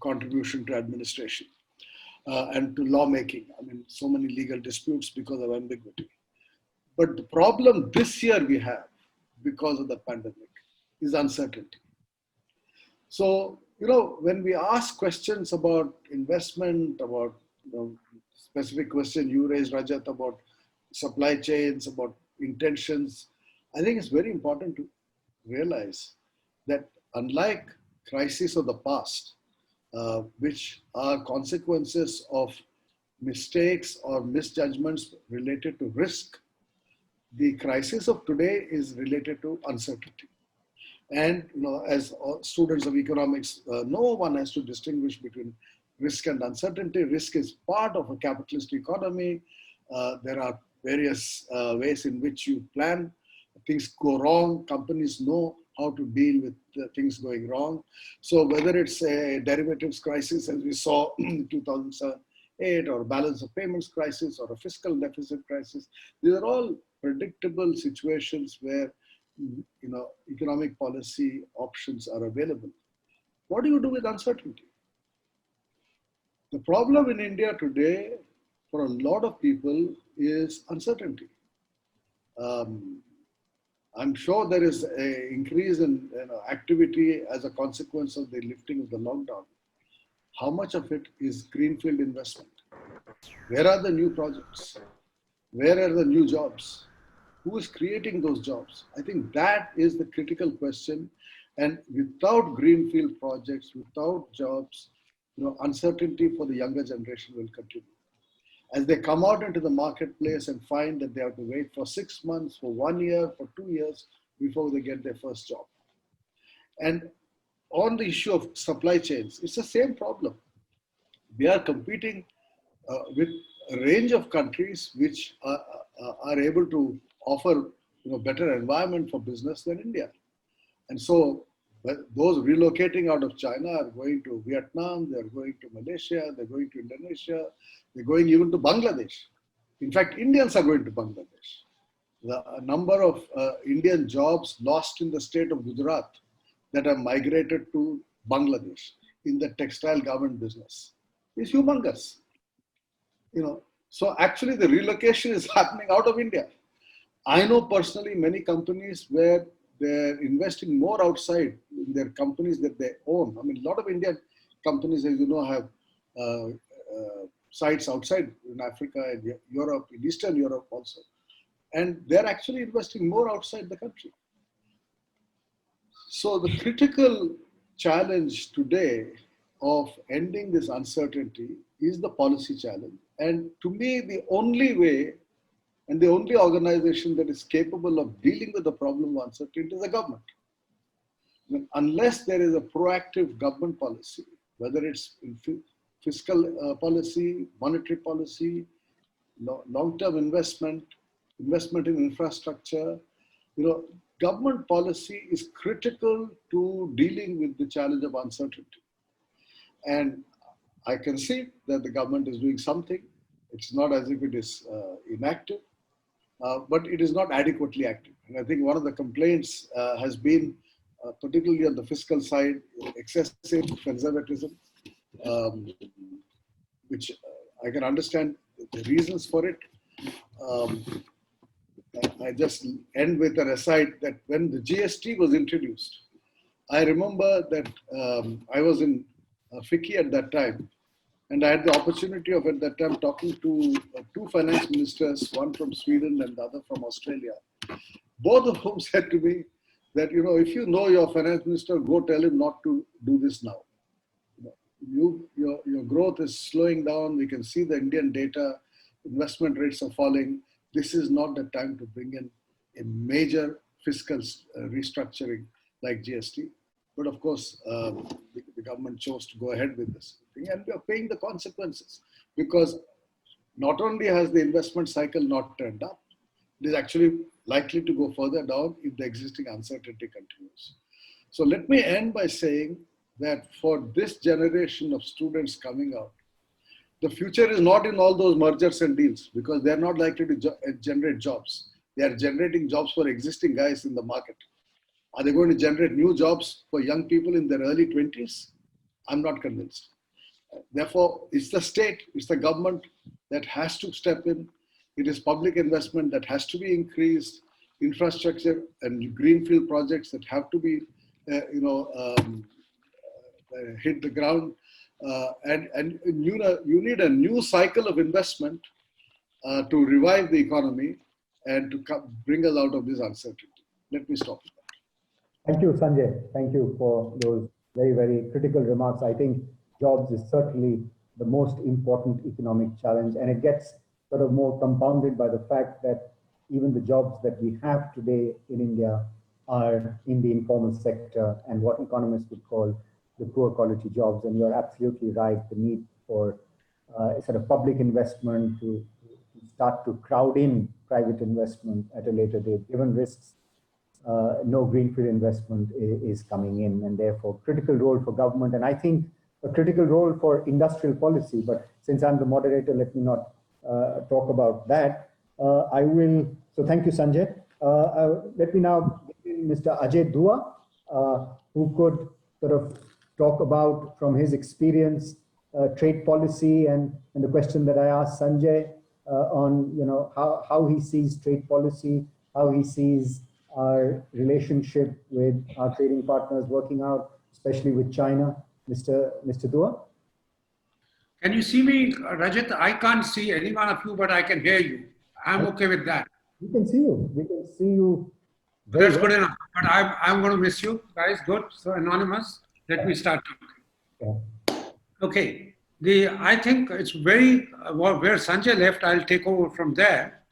contribution to administration and to lawmaking. I mean, so many legal disputes because of ambiguity. But the problem this year we have, because of the pandemic, is uncertainty. So, when we ask questions about investment, about specific question you raised, Rajat, about supply chains, about intentions, I think it's very important to realize that unlike crises of the past, which are consequences of mistakes or misjudgments related to risk, the crisis of today is related to uncertainty. And as students of economics, no one has to distinguish between risk and uncertainty. Risk is part of a capitalist economy. There are various ways in which you plan. Things go wrong. Companies know how to deal with things going wrong. So whether it's a derivatives crisis, as we saw in 2008, or a balance of payments crisis, or a fiscal deficit crisis, these are all predictable situations where economic policy options are available. What do you do with uncertainty? The problem in India today for a lot of people is uncertainty. I'm sure there is an increase in activity as a consequence of the lifting of the lockdown. How much of it is greenfield investment? Where are the new projects? Where are the new jobs? Who is creating those jobs? I think that is the critical question. And without greenfield projects, without jobs, uncertainty for the younger generation will continue. As they come out into the marketplace and find that they have to wait for 6 months, for 1 year, for 2 years before they get their first job. And on the issue of supply chains, it's the same problem. We are competing with a range of countries which are able to offer better environment for business than India. And so those relocating out of China are going to Vietnam, they're going to Malaysia, they're going to Indonesia, they're going even to Bangladesh. In fact, Indians are going to Bangladesh. The number of Indian jobs lost in the state of Gujarat that have migrated to Bangladesh in the textile garment business is humongous. So actually the relocation is happening out of India. I know personally many companies where they're investing more outside in their companies that they own. I mean, a lot of Indian companies, as you know, have sites outside in Africa and Europe, in Eastern Europe also. And they're actually investing more outside the country. So the critical challenge today of ending this uncertainty is the policy challenge. And to me, the only way and the only organization that is capable of dealing with the problem of uncertainty is the government. I mean, unless there is a proactive government policy, whether it's in fiscal policy, monetary policy, long-term investment in infrastructure, government policy is critical to dealing with the challenge of uncertainty. And I can see that the government is doing something. It's not as if it is inactive, but it is not adequately active. And I think one of the complaints has been, particularly on the fiscal side, excessive conservatism, which I can understand the reasons for it. I just end with an aside that when the GST was introduced, I remember that I was in FICCI at that time, and I had the opportunity of at that time talking to two finance ministers, one from Sweden and the other from Australia, both of whom said to me that, if you know your finance minister, go tell him not to do this now. Your growth is slowing down. We can see the Indian data, investment rates are falling. This is not the time to bring in a major fiscal restructuring like GST. But of course, the government chose to go ahead with this thing, and we are paying the consequences, because not only has the investment cycle not turned up, it is actually likely to go further down if the existing uncertainty continues. So let me end by saying that for this generation of students coming out, the future is not in all those mergers and deals, because they're not likely to generate jobs. They are generating jobs for existing guys in the market. Are they going to generate new jobs for young people in their early 20s? I'm not convinced. Therefore, it's the state, it's the government that has to step in. It is public investment that has to be increased, infrastructure and greenfield projects that have to be, hit the ground. And you need a new cycle of investment to revive the economy and to bring us out of this uncertainty. Let me stop. Thank you, Sanjay. Thank you for those very, very critical remarks. I think jobs is certainly the most important economic challenge, and it gets sort of more compounded by the fact that even the jobs that we have today in India are in the informal sector and what economists would call the poor quality jobs. And you're absolutely right, the need for sort of public investment to start to crowd in private investment at a later date, given risks. No greenfield investment is coming in, and therefore critical role for government, and I think a critical role for industrial policy. But since I'm the moderator, let me not talk about that. I will, so thank you, Sanjay. Let me now get in Mr. Ajay Dua, who could sort of talk about, from his experience, trade policy and the question that I asked Sanjay on, how he sees trade policy, how he sees our relationship with our trading partners working out, especially with China, Mr. Dua? Can you see me, Rajat? I can't see any one of you, but I can hear you. I'm okay with that. We can see you. We can see you. That's good enough. But I'm going to miss you, guys. Good. So anonymous. Let me start talking. Yeah. Okay. I think it's very where Sanjay left. I'll take over from there.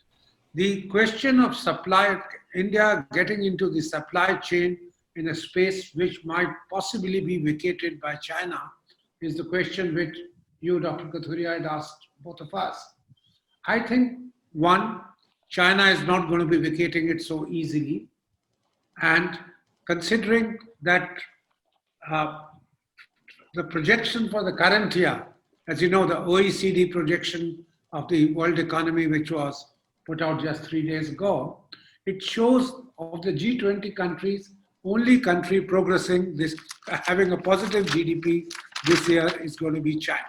The question of supply, India getting into the supply chain in a space which might possibly be vacated by China, is the question which you, Dr. Kathurya, had asked both of us. I think, one, China is not going to be vacating it so easily. And considering that the projection for the current year, as you know, the OECD projection of the world economy, which was put out just 3 days ago, it shows of the G20 countries, only country progressing this, having a positive GDP this year is going to be China.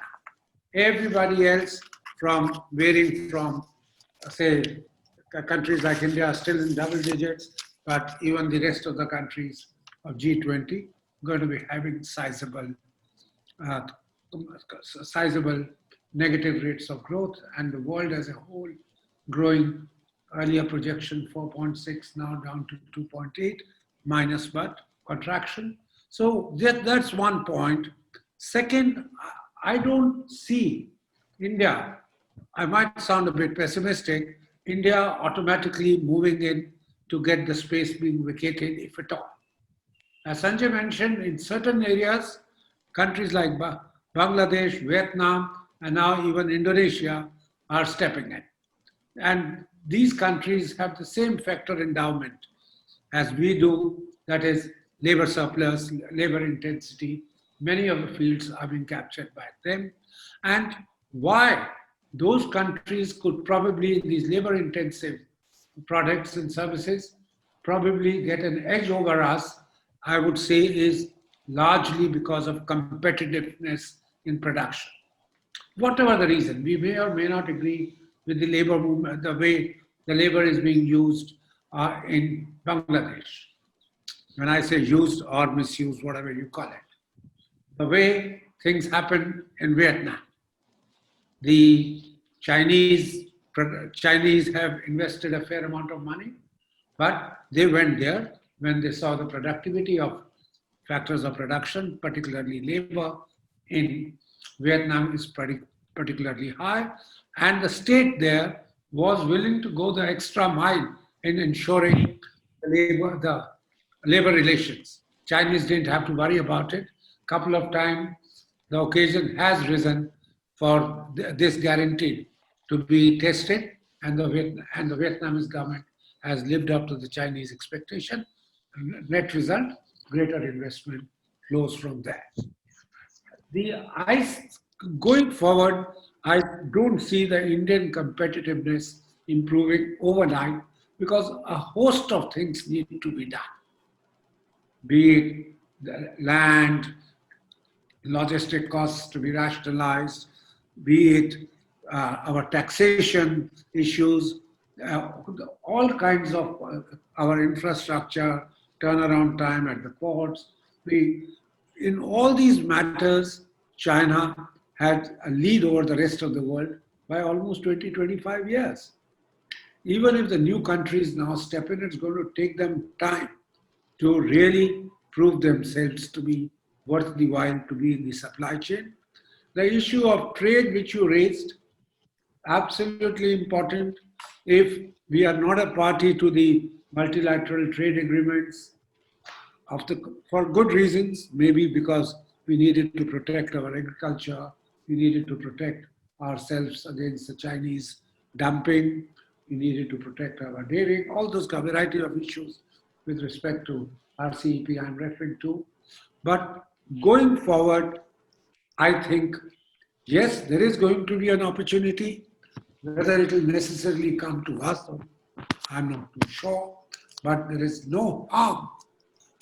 Everybody else, from varying from, say, countries like India are still in double digits, but even the rest of the countries of G20 going to be having sizable negative rates of growth, and the world as a whole growing, earlier projection 4.6, now down to 2.8, minus but contraction. So that's one point. Second, I don't see India, I might sound a bit pessimistic, India automatically moving in to get the space being vacated, if at all. As Sanjay mentioned, in certain areas, countries like Bangladesh, Vietnam, and now even Indonesia are stepping in. And these countries have the same factor endowment as we do, that is labor surplus, labor intensity. Many of the fields are being captured by them. And why those countries could probably, these labor intensive products and services, probably get an edge over us, I would say, is largely because of competitiveness in production. Whatever the reason, we may or may not agree with the labor movement, the way the labor is being used in Bangladesh. When I say used or misused, whatever you call it. The way things happen in Vietnam. The Chinese have invested a fair amount of money, but they went there when they saw the productivity of factors of production, particularly labor in Vietnam is particularly high, and the state there was willing to go the extra mile in ensuring the labor relations. Chinese didn't have to worry about it. Couple of times, the occasion has risen for this guarantee to be tested, and the Vietnamese government has lived up to the Chinese expectation. Net result, greater investment flows from there. Going forward, I don't see the Indian competitiveness improving overnight because a host of things need to be done. Be it the land, logistic costs to be rationalized, be it our taxation issues, all kinds of our infrastructure, turnaround time at the ports. In all these matters, China had a lead over the rest of the world by almost 20, 25 years. Even if the new countries now step in, it's going to take them time to really prove themselves to be worth the while to be in the supply chain. The issue of trade, which you raised, absolutely important. If we are not a party to the multilateral trade agreements, for good reasons, maybe because we needed to protect our agriculture, we needed to protect ourselves against the Chinese dumping, we needed to protect our dairy, all those variety of issues with respect to RCEP I'm referring to. But going forward, I think, yes, there is going to be an opportunity. Whether it will necessarily come to us, I'm not too sure, but there is no harm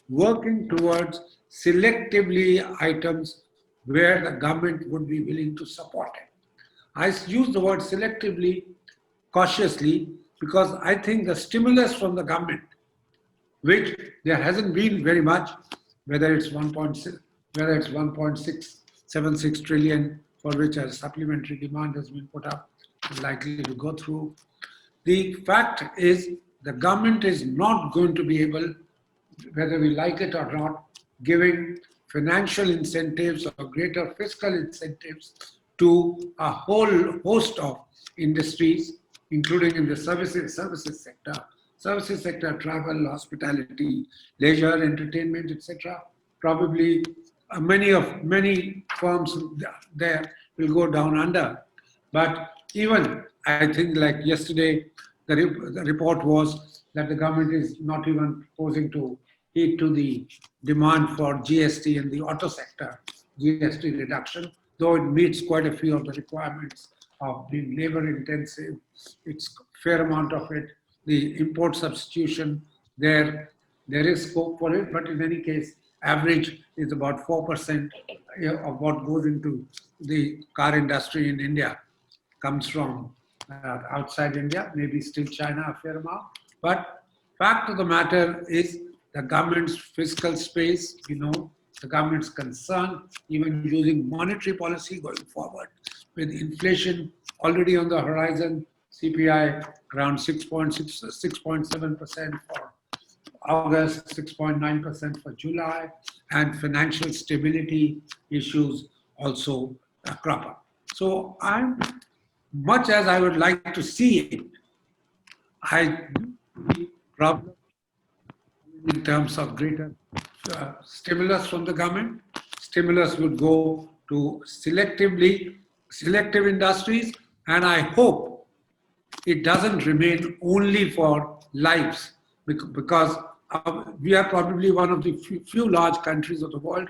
working towards selectively items where the government would be willing to support it. I use the word selectively cautiously because I think the stimulus from the government which there hasn't been very much, whether it's 1.676 trillion for which a supplementary demand has been put up, likely to go through. The fact is the government is not going to be able, whether we like it or not, giving financial incentives or greater fiscal incentives to a whole host of industries, including in the services sector. Services sector, travel, hospitality, leisure, entertainment, etc. Probably many firms there will go down under. But even, I think like yesterday, the report was that the government is not even proposing to heed to the demand for GST in the auto sector, GST reduction, though it meets quite a few of the requirements of being labor intensive. It's a fair amount of it. The import substitution, there is scope for it, but in any case, average is about 4% of what goes into the car industry in India comes from outside India, maybe still China a fair amount. But fact of the matter is the government's fiscal space, the government's concern, even using monetary policy going forward with inflation already on the horizon, CPI around 6.7% for August, 6.9% for July, and financial stability issues also crop up. So much as I would like to see it, I see problem in terms of greater stimulus from the government. Stimulus would go to selective industries, and I hope it doesn't remain only for lives, because we are probably one of the few large countries of the world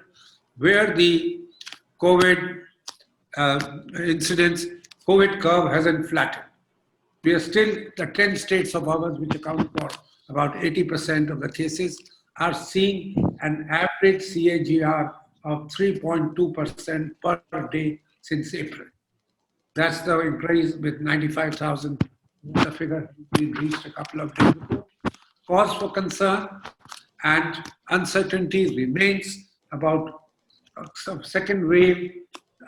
where the COVID COVID curve hasn't flattened. We are still, the 10 states of ours, which account for about 80% of the cases, are seeing an average CAGR of 3.2% per day since April. That's the increase with 95,000, the figure we reached a couple of days ago. Cause for concern and uncertainty remains about some second wave.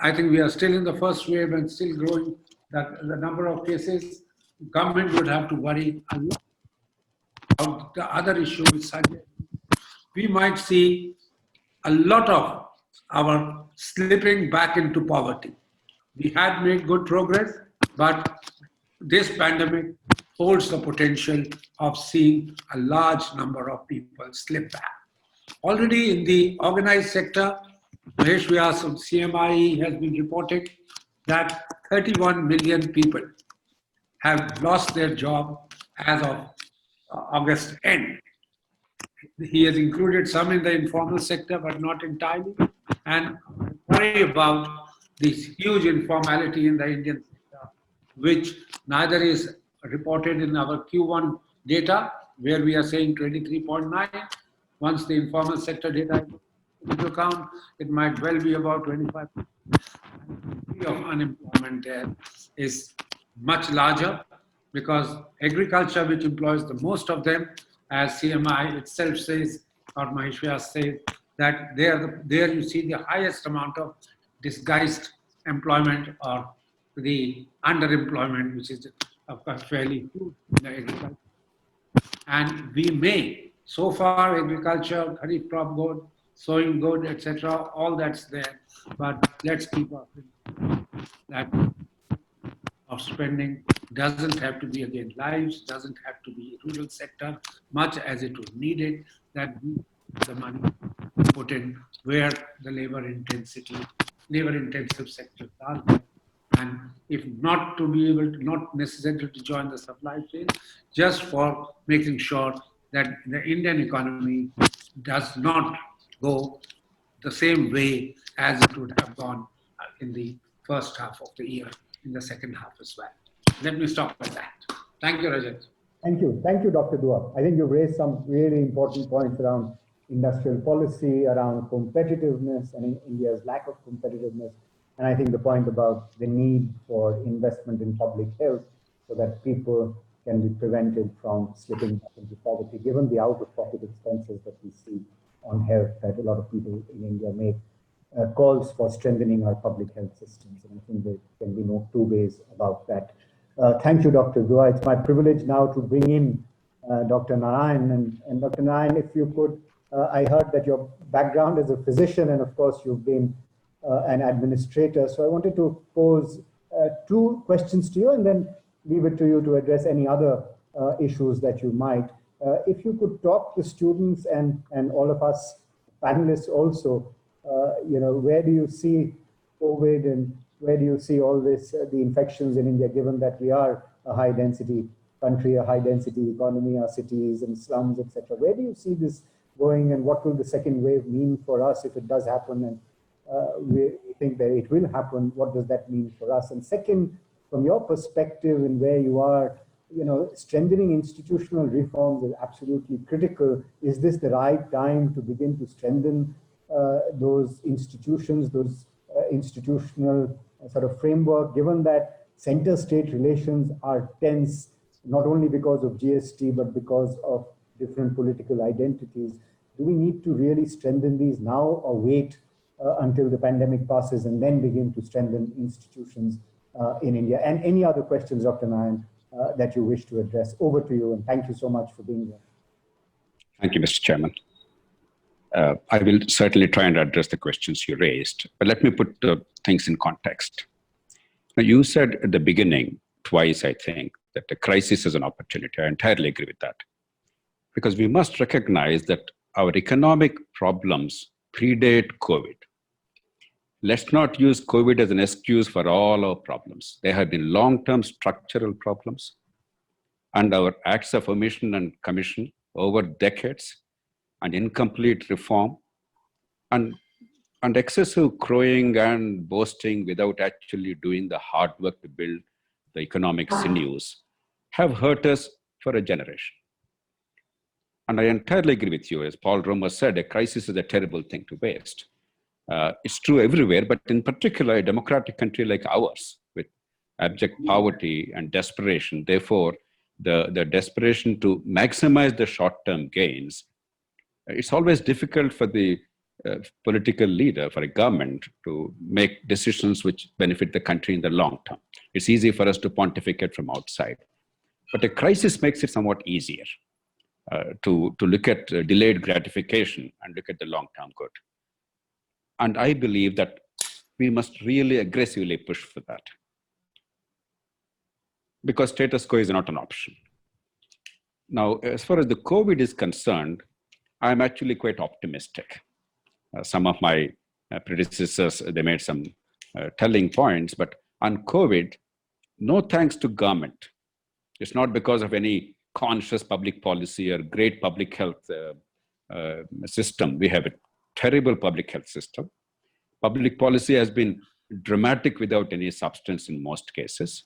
I think we are still in the first wave and still growing the number of cases. Government would have to worry a lot about the other issue with Sanjay. We might see a lot of our slipping back into poverty. We had made good progress, but this pandemic holds the potential of seeing a large number of people slip back. Already in the organized sector, Mahesh Vyas of CMIE has been reporting that 31 million people have lost their job as of August end. He has included some in the informal sector, but not entirely. And worry about this huge informality in the Indian sector, which neither is reported in our Q1 data, where we are saying 23.9. Once the informal sector data is into account, it might well be about 25%. The degree of unemployment there is much larger, because agriculture, which employs the most of them, as CMI itself says, or Mahesh Vyas says, that there you see the highest amount of disguised employment or the underemployment, which is fairly huge in the agriculture. And we may, so far agriculture, kharif crop good, sowing good, etc., all that's there, but let's keep up that of spending doesn't have to be again lives, doesn't have to be rural sector, much as it was needed, that the money put in where the labor intensive sectors are, and if not to be able to, not necessarily to join the supply chain, just for making sure that the Indian economy does not go the same way as it would have gone in the first half of the year, in the second half as well. Let me stop with that. Thank you, Rajat. Thank you, Dr. Dua. I think you've raised some really important points around industrial policy, around competitiveness and India's lack of competitiveness. And I think the point about the need for investment in public health so that people can be prevented from slipping back into poverty, given the out-of-pocket expenses that we see on health that a lot of people in India make. Calls for strengthening our public health systems. And I think there can be no two ways about that. Thank you, Dr. Dua. It's my privilege now to bring in Dr. Narayan. And Dr. Narayan, if you could, I heard that your background is a physician, and of course you've been an administrator. So I wanted to pose two questions to you and then leave it to you to address any other issues that you might. If you could talk to students and all of us panelists also, where do you see COVID and where do you see all this, the infections in India, given that we are a high density country, a high density economy, our cities and slums, etc. Where do you see this going, and what will the second wave mean for us if it does happen? And we think that it will happen. What does that mean for us? And second, from your perspective and where you are, strengthening institutional reforms is absolutely critical. Is this the right time to begin to strengthen those institutions, those institutional sort of framework, given that center-state relations are tense, not only because of GST, but because of different political identities? Do we need to really strengthen these now, or wait until the pandemic passes and then begin to strengthen institutions in India? And any other questions, Dr. Narayan, that you wish to address? Over to you, and thank you so much for being here. Thank you, Mr. Chairman. I will certainly try and address the questions you raised, but let me put things in context. Now, you said at the beginning, twice I think, that the crisis is an opportunity. I entirely agree with that. Because we must recognize that our economic problems predate COVID. Let's not use COVID as an excuse for all our problems. There have been long-term structural problems, and our acts of omission and commission over decades, and incomplete reform, and excessive crowing and boasting without actually doing the hard work to build the economic sinews have hurt us for a generation. And I entirely agree with you. As Paul Romer said, a crisis is a terrible thing to waste. It's true everywhere, but in particular, a democratic country like ours, with abject poverty and desperation, therefore, the desperation to maximize the short-term gains, it's always difficult for the political leader, for a government, to make decisions which benefit the country in the long term. It's easy for us to pontificate from outside. But a crisis makes it somewhat easier to look at delayed gratification and look at the long-term good. And I believe that we must really aggressively push for that, because status quo is not an option. Now, as far as the COVID is concerned, I'm actually quite optimistic. Some of my predecessors, they made some telling points, but on COVID, no thanks to government. It's not because of any conscious public policy or great public health system. We have a terrible public health system. Public policy has been dramatic without any substance in most cases.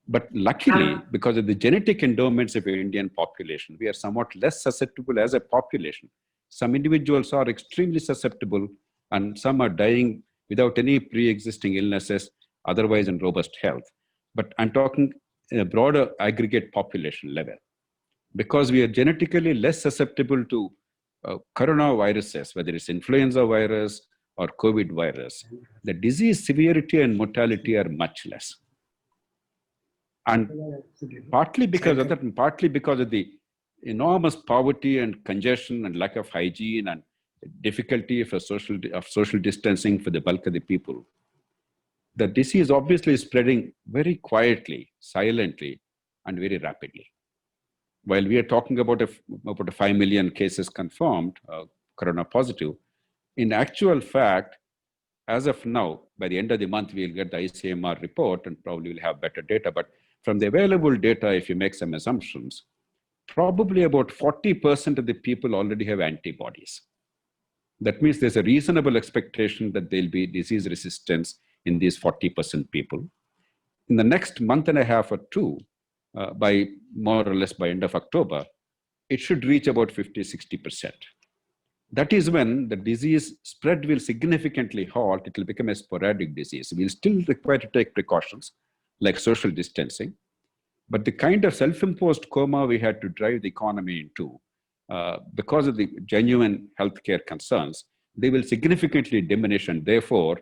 But luckily, because of the genetic endowments of the Indian population, we are somewhat less susceptible as a population. Some individuals are extremely susceptible, and some are dying without any pre-existing illnesses, otherwise in robust health. But I'm talking in a broader aggregate population level. Because we are genetically less susceptible to coronaviruses, whether it's influenza virus or COVID virus, the disease severity and mortality are much less. And partly because of that, and partly because of the enormous poverty and congestion and lack of hygiene and difficulty for social distancing for the bulk of the people, the disease obviously is spreading very quietly, silently, and very rapidly. While we are talking about a 5 million cases confirmed, corona positive, in actual fact, as of now, by the end of the month, we'll get the ICMR report and probably will have better data. But from the available data, if you make some assumptions, probably about 40% of the people already have antibodies. That means there's a reasonable expectation that there'll be disease resistance in these 40% people. In the next month and a half or two, by more or less by end of October, it should reach about 50-60%. That is when the disease spread will significantly halt. It will become a sporadic disease. We'll still require to take precautions like social distancing, But the kind of self-imposed coma we had to drive the economy into, because of the genuine healthcare concerns, they will significantly diminish. And therefore,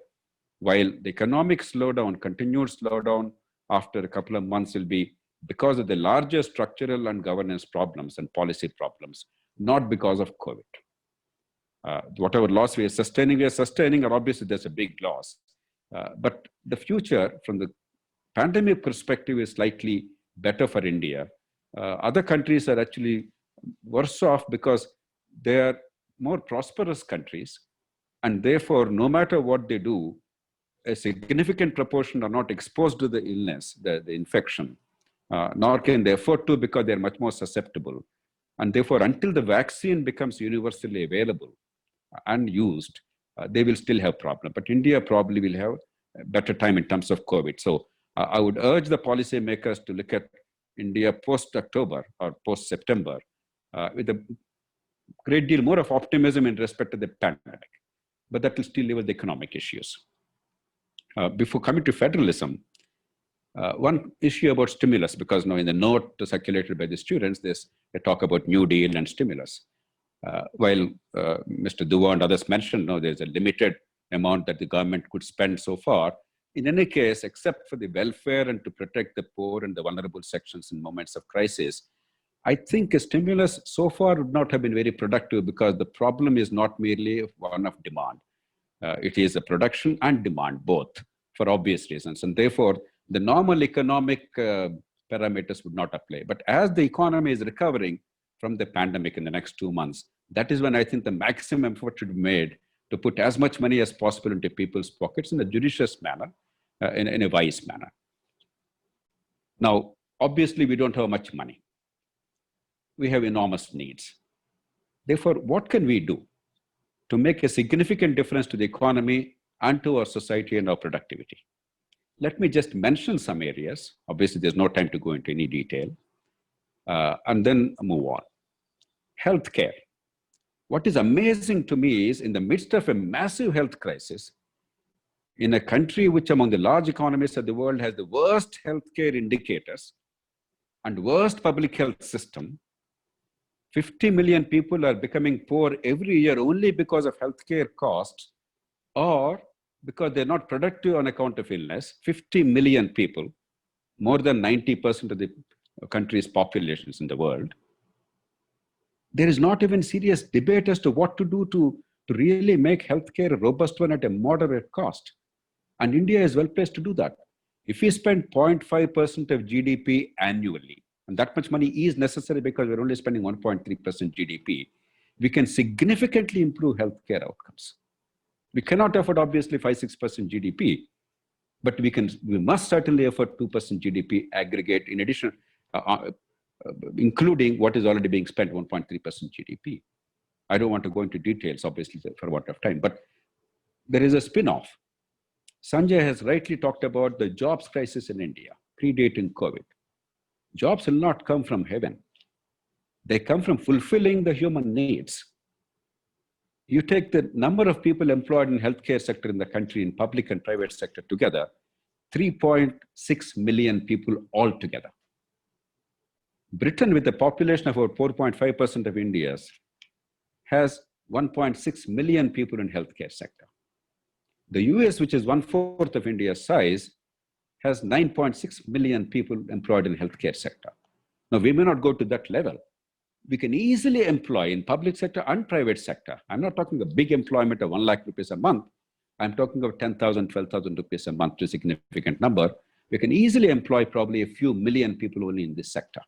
while the economic slowdown, continued slowdown after a couple of months will be because of the larger structural and governance problems and policy problems, not because of COVID. Whatever loss we are sustaining, or obviously there's a big loss. But the future from the pandemic perspective is slightly better for India. Other countries are actually worse off because they are more prosperous countries. And therefore, no matter what they do, a significant proportion are not exposed to the illness, the infection, nor can they afford to because they're much more susceptible. And therefore, until the vaccine becomes universally available and used, they will still have problems. But India probably will have a better time in terms of COVID. So I would urge the policymakers to look at India post-October or post-September with a great deal more of optimism in respect to the pandemic. But that will still leave with the economic issues. Before coming to federalism, one issue about stimulus, because now in the note circulated by the students, they talk about New Deal and stimulus. While Mr. Dua and others mentioned, no, there's a limited amount that the government could spend so far. In any case, except for the welfare and to protect the poor and the vulnerable sections in moments of crisis, I think a stimulus so far would not have been very productive because the problem is not merely one of demand. It is a production and demand both for obvious reasons. And therefore, the normal economic parameters would not apply. But as the economy is recovering from the pandemic in the next 2 months, that is when I think the maximum effort should be made to put as much money as possible into people's pockets in a judicious manner, in a wise manner. Now, obviously, we don't have much money. We have enormous needs. Therefore, what can we do to make a significant difference to the economy and to our society and our productivity? Let me just mention some areas. Obviously, there's no time to go into any detail. And then move on. Healthcare. What is amazing to me is in the midst of a massive health crisis, in a country which among the large economies of the world has the worst healthcare indicators and worst public health system, 50 million people are becoming poor every year only because of healthcare costs or because they're not productive on account of illness. 50 million people, more than 90% of the country's populations in the world. There is not even serious debate as to what to do to really make healthcare a robust one at a moderate cost. And India is well placed to do that. If we spend 0.5% of GDP annually, and that much money is necessary because we're only spending 1.3% GDP, we can significantly improve healthcare outcomes. We cannot afford obviously 5-6% GDP, but we must certainly afford 2% GDP aggregate in addition, including what is already being spent, 1.3% GDP. I don't want to go into details, obviously, for a lot of time, but there is a spin-off. Sanjay has rightly talked about the jobs crisis in India, predating COVID. Jobs will not come from heaven. They come from fulfilling the human needs. You take the number of people employed in healthcare sector in the country, in public and private sector together, 3.6 million people altogether. Britain, with a population of about 4.5% of India's, has 1.6 million people in healthcare sector. The US, which is 1/4 of India's size, has 9.6 million people employed in healthcare sector. Now, we may not go to that level. We can easily employ in public sector and private sector. I'm not talking a big employment of 1 lakh rupees a month. I'm talking of 10,000, 12,000 rupees a month, to a significant number. We can easily employ probably a few million people only in this sector.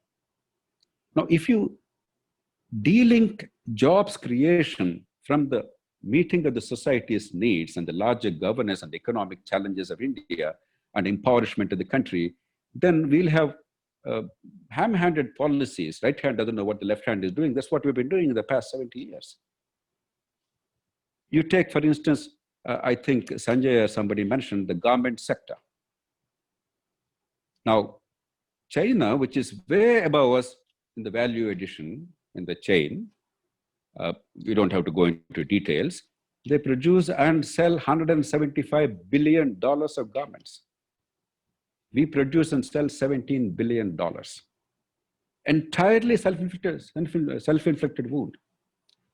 Now, if you de-link jobs creation from the meeting of the society's needs and the larger governance and economic challenges of India and empowerment of the country, then we'll have ham-handed policies. Right hand doesn't know what the left hand is doing. That's what we've been doing in the past 70 years. You take, for instance, I think Sanjay or somebody mentioned the garment sector. Now, China, which is way above us in the value addition in the chain, we don't have to go into details. They produce and sell $175 billion of garments. We produce and sell $17 billion. Entirely self-inflicted wound.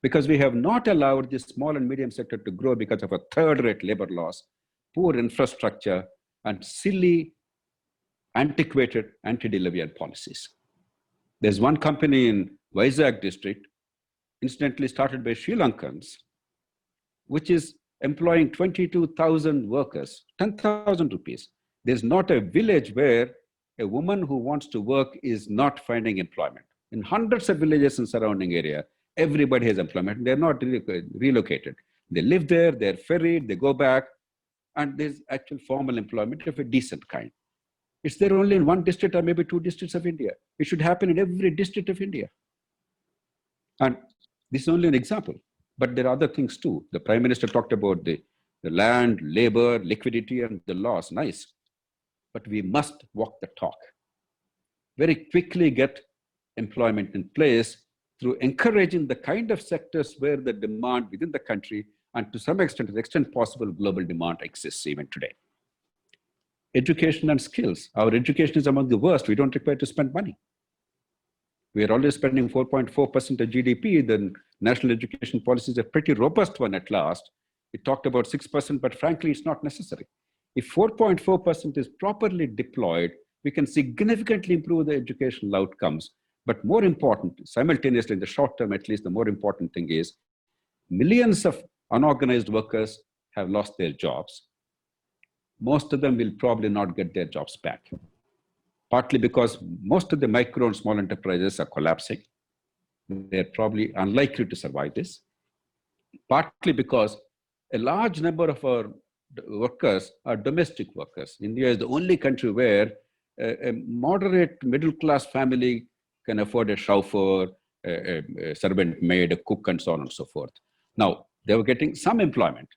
Because we have not allowed the small and medium sector to grow because of a third-rate labor laws, poor infrastructure, and silly, antiquated anti-delivery policies. There's one company in Vizag district, incidentally started by Sri Lankans, which is employing 22,000 workers, 10,000 rupees. There's not a village where a woman who wants to work is not finding employment. In hundreds of villages in surrounding area, everybody has employment. They're not relocated. They live there, they're ferried, they go back, and there's actual formal employment of a decent kind. It's there only in one district or maybe two districts of India. It should happen in every district of India. And this is only an example, but there are other things too. The Prime Minister talked about the land, labor, liquidity, and the laws. Nice. But we must walk the talk. Very quickly get employment in place through encouraging the kind of sectors where the demand within the country and to some extent, to the extent possible, global demand exists even today. Education and skills. Our education is among the worst. We don't require to spend money. We are already spending 4.4% of GDP. The national education policy is a pretty robust one at last. It talked about 6%, but frankly, it's not necessary. If 4.4% is properly deployed, we can significantly improve the educational outcomes. But more important, simultaneously in the short term, at least the more important thing is millions of unorganized workers have lost their jobs. Most of them will probably not get their jobs back. Partly because most of the micro and small enterprises are collapsing. They're probably unlikely to survive this. Partly because a large number of our workers are domestic workers. India is the only country where a moderate middle-class family can afford a chauffeur, a servant maid, a cook, and so on and so forth. Now, they were getting some employment,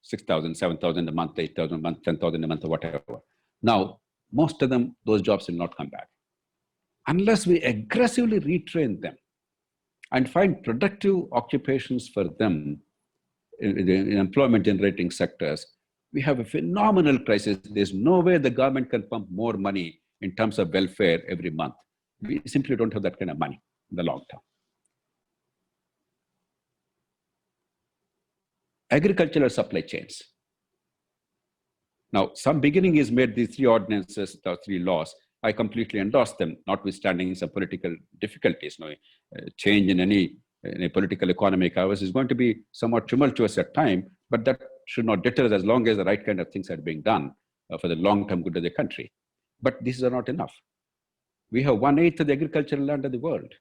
6,000, 7,000 a month, 8,000 a month, 10,000 a month, or whatever. Now, most of them, those jobs will not come back. Unless we aggressively retrain them and find productive occupations for them in employment generating sectors, we have a phenomenal crisis. There's no way the government can pump more money in terms of welfare every month. We simply don't have that kind of money in the long term. Agricultural supply chains. Now, some beginning is made, these three ordinances, the three laws. I completely endorse them, notwithstanding some political difficulties. Change in any political economic hours is going to be somewhat tumultuous at time, but that should not deter us as long as the right kind of things are being done for the long-term good of the country. But these are not enough. We have 1/8 of the agricultural land of the world.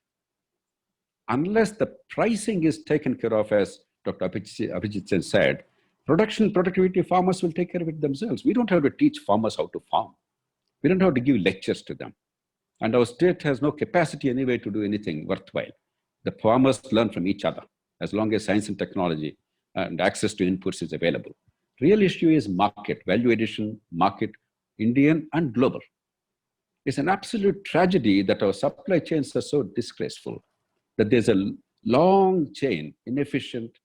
Unless the pricing is taken care of, as Dr. Abhijit Sen said, productivity, farmers will take care of it themselves. We don't have to teach farmers how to farm. We don't have to give lectures to them. And our state has no capacity anyway to do anything worthwhile. The farmers learn from each other as long as science and technology and access to inputs is available. Real issue is market, value addition, market, Indian and global. It's an absolute tragedy that our supply chains are so disgraceful, that there's a long chain, inefficient,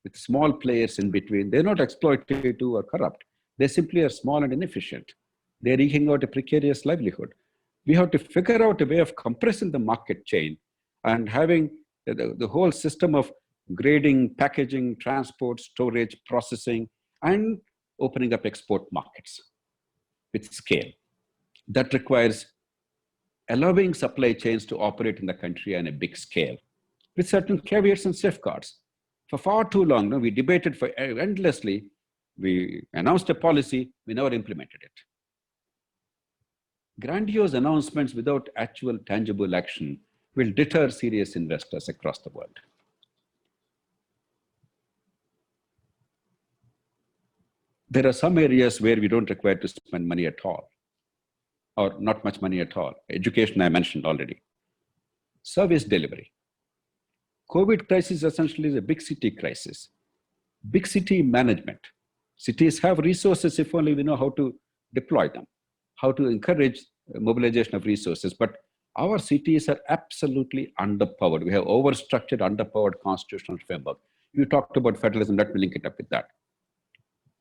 with small players in between. They're not exploitative or corrupt. They simply are small and inefficient. They're eking out a precarious livelihood. We have to figure out a way of compressing the market chain and having the whole system of grading, packaging, transport, storage, processing, and opening up export markets with scale. That requires allowing supply chains to operate in the country on a big scale with certain caveats and safeguards. For far too long, we debated for endlessly. We announced a policy, we never implemented it. Grandiose announcements without actual tangible action will deter serious investors across the world. There are some areas where we don't require to spend money at all, or not much money at all. Education, I mentioned already. Service delivery. COVID crisis essentially is a big city crisis. Big city management. Cities have resources if only we know how to deploy them, how to encourage mobilization of resources. But our cities are absolutely underpowered. We have overstructured, underpowered constitutional framework. You talked about federalism, let me link it up with that.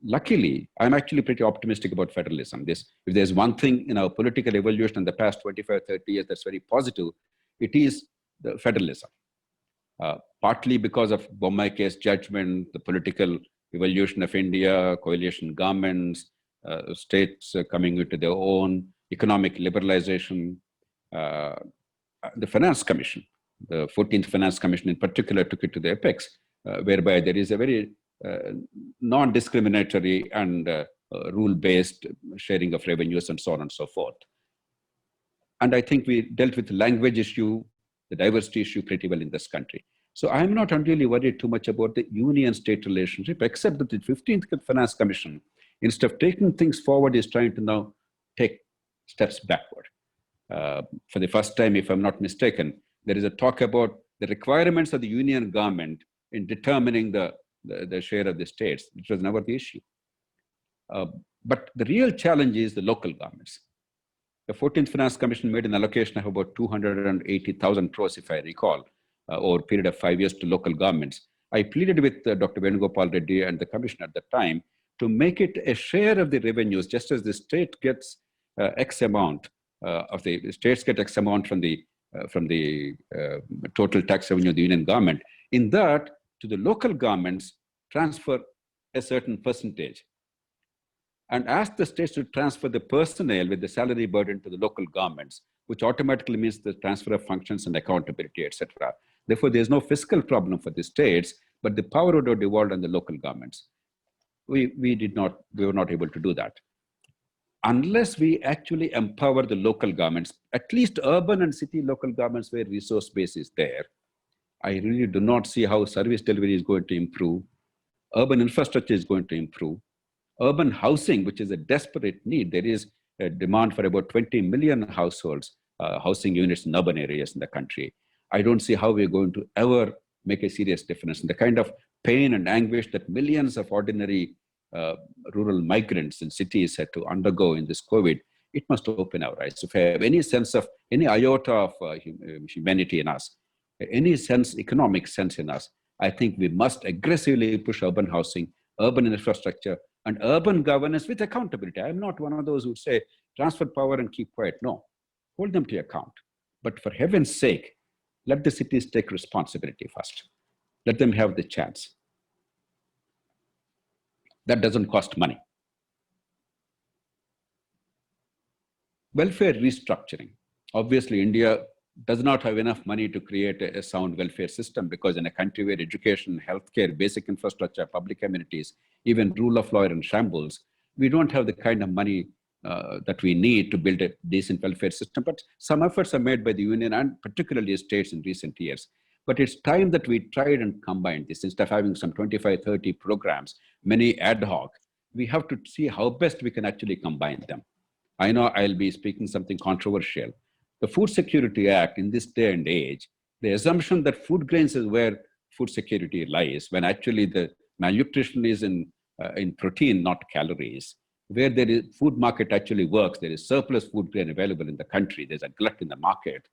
luckily, I'm actually pretty optimistic about federalism. If there's one thing in our political evolution in the past 25, 30 years that's very positive, it is the federalism. Partly because of Bombay case judgment, the political evolution of India, coalition governments, states coming into their own, economic liberalization, the Finance Commission, the 14th Finance Commission in particular took it to the apex, whereby there is a very non-discriminatory and rule-based sharing of revenues and so on and so forth. And I think we dealt with the language issue, the diversity issue pretty well in this country. So I'm not unduly worried too much about the union-state relationship, except that the 15th Finance Commission, instead of taking things forward, is trying to now take steps backward. For the first time, if I'm not mistaken, there is a talk about the requirements of the union government in determining the share of the states, which was never the issue. But the real challenge is the local governments. The 14th Finance Commission made an allocation of about 280,000 crores, if I recall, over a period of 5 years to local governments. I pleaded with Dr. Venugopal Reddy and the commission at the time to make it a share of the revenues, just as the state gets X amount of the states get X amount from the total tax revenue of the union government. In that, to the local governments, transfer a certain percentage. And ask the states to transfer the personnel with the salary burden to the local governments, which automatically means the transfer of functions and accountability, etc. Therefore, there's no fiscal problem for the states, but the power would have devolved on the local governments. We were not able to do that. Unless we actually empower the local governments, at least urban and city local governments where resource base is there, I really do not see how service delivery is going to improve. Urban infrastructure is going to improve. Urban housing, which is a desperate need, there is a demand for about 20 million households, housing units in urban areas in the country. I don't see how we're going to ever make a serious difference. And the kind of pain and anguish that millions of ordinary rural migrants in cities had to undergo in this COVID, it must open our eyes. If we have any sense of, any iota of humanity in us, any sense, economic sense in us, I think we must aggressively push urban housing, urban infrastructure, and urban governance with accountability. I'm not one of those who say transfer power and keep quiet. No, hold them to account. But for heaven's sake, let the cities take responsibility first. Let them have the chance. That doesn't cost money. Welfare restructuring. Obviously, India does not have enough money to create a sound welfare system, because in a country where education, healthcare, basic infrastructure, public amenities, even rule of law are in shambles, we don't have the kind of money that we need to build a decent welfare system. But some efforts are made by the union and particularly states in recent years. But it's time that we tried and combined this. Instead of having some 25, 30 programs, many ad hoc, we have to see how best we can actually combine them. I know I'll be speaking something controversial. The Food Security Act in this day and age, the assumption that food grains is where food security lies, when actually the malnutrition is in protein, not calories. Where there is food market actually works, there is surplus food grain available in the country, there's a glut in the market.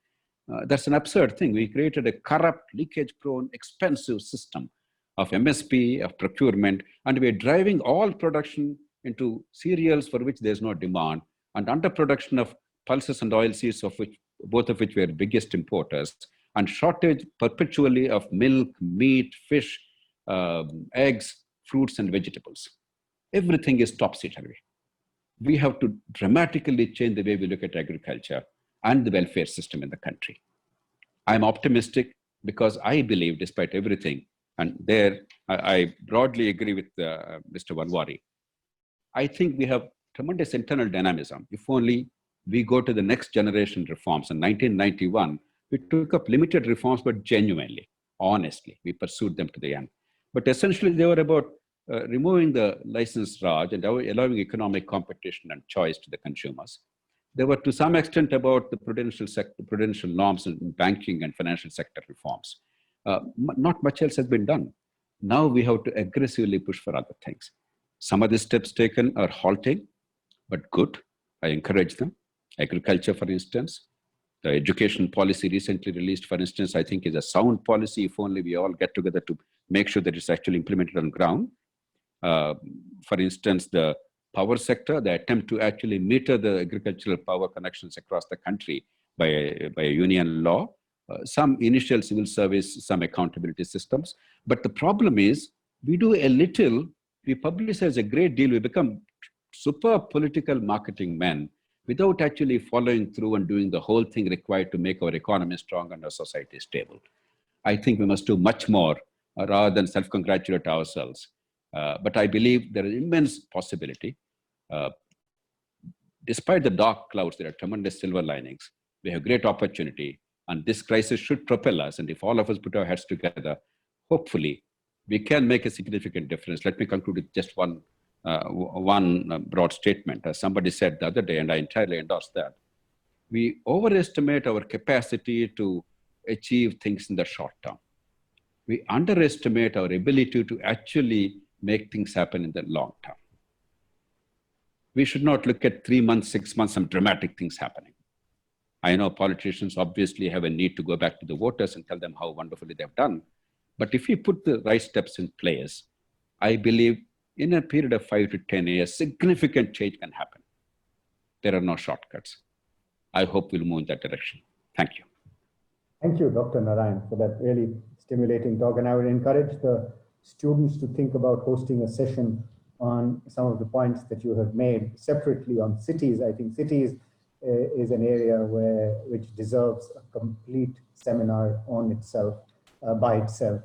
That's an absurd thing. We created a corrupt, leakage-prone, expensive system of MSP, of procurement, and we're driving all production into cereals for which there's no demand, and underproduction of pulses and oilseeds, of which both of which were biggest importers, and shortage perpetually of milk, meat, fish, eggs, fruits, and vegetables. Everything is topsy-turvy. We have to dramatically change the way we look at agriculture and the welfare system in the country. I'm optimistic because I believe, despite everything, and there I broadly agree with Mr. Manwari, I think we have tremendous internal dynamism. If only we go to the next generation reforms. In 1991, we took up limited reforms, but genuinely, honestly, we pursued them to the end. But essentially, they were about removing the license Raj and allowing economic competition and choice to the consumers. They were to some extent about the prudential norms in banking and financial sector reforms. Not much else has been done. Now we have to aggressively push for other things. Some of the steps taken are halting, but good. I encourage them. Agriculture, for instance. The education policy recently released, for instance, I think is a sound policy if only we all get together to make sure that it's actually implemented on ground. For instance, the power sector, the attempt to actually meter the agricultural power connections across the country by a union law, some initial civil service, some accountability systems. But the problem is, we do a little, we publicize a great deal, we become super political marketing men without actually following through and doing the whole thing required to make our economy strong and our society stable. I think we must do much more rather than self-congratulate ourselves. But I believe there is immense possibility. Despite the dark clouds, there are tremendous silver linings. We have great opportunity, and this crisis should propel us. And if all of us put our heads together, hopefully we can make a significant difference. Let me conclude with just one broad statement. As somebody said the other day, and I entirely endorse that, we overestimate our capacity to achieve things in the short term. We underestimate our ability to actually make things happen in the long term. We should not look at 3 months, 6 months, some dramatic things happening. I know politicians obviously have a need to go back to the voters and tell them how wonderfully they've done. But if we put the right steps in place, I believe in a period of 5 to 10 years, significant change can happen. There are no shortcuts. I hope we'll move in that direction. Thank you. Thank you, Dr. Narayan, for that really stimulating talk. And I would encourage the students to think about hosting a session on some of the points that you have made separately on cities. I think cities is an area which deserves a complete seminar on itself, by itself.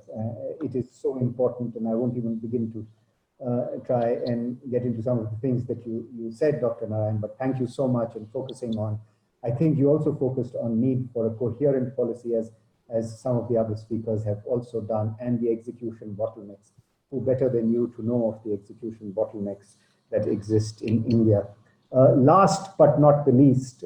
It is so important, and I won't even begin to try and get into some of the things that you said, Dr. Narayan, but thank you so much in focusing on. I think you also focused on need for a coherent policy, as some of the other speakers have also done, and the execution bottlenecks. Who better than you to know of the execution bottlenecks that exist in India? Last but not the least,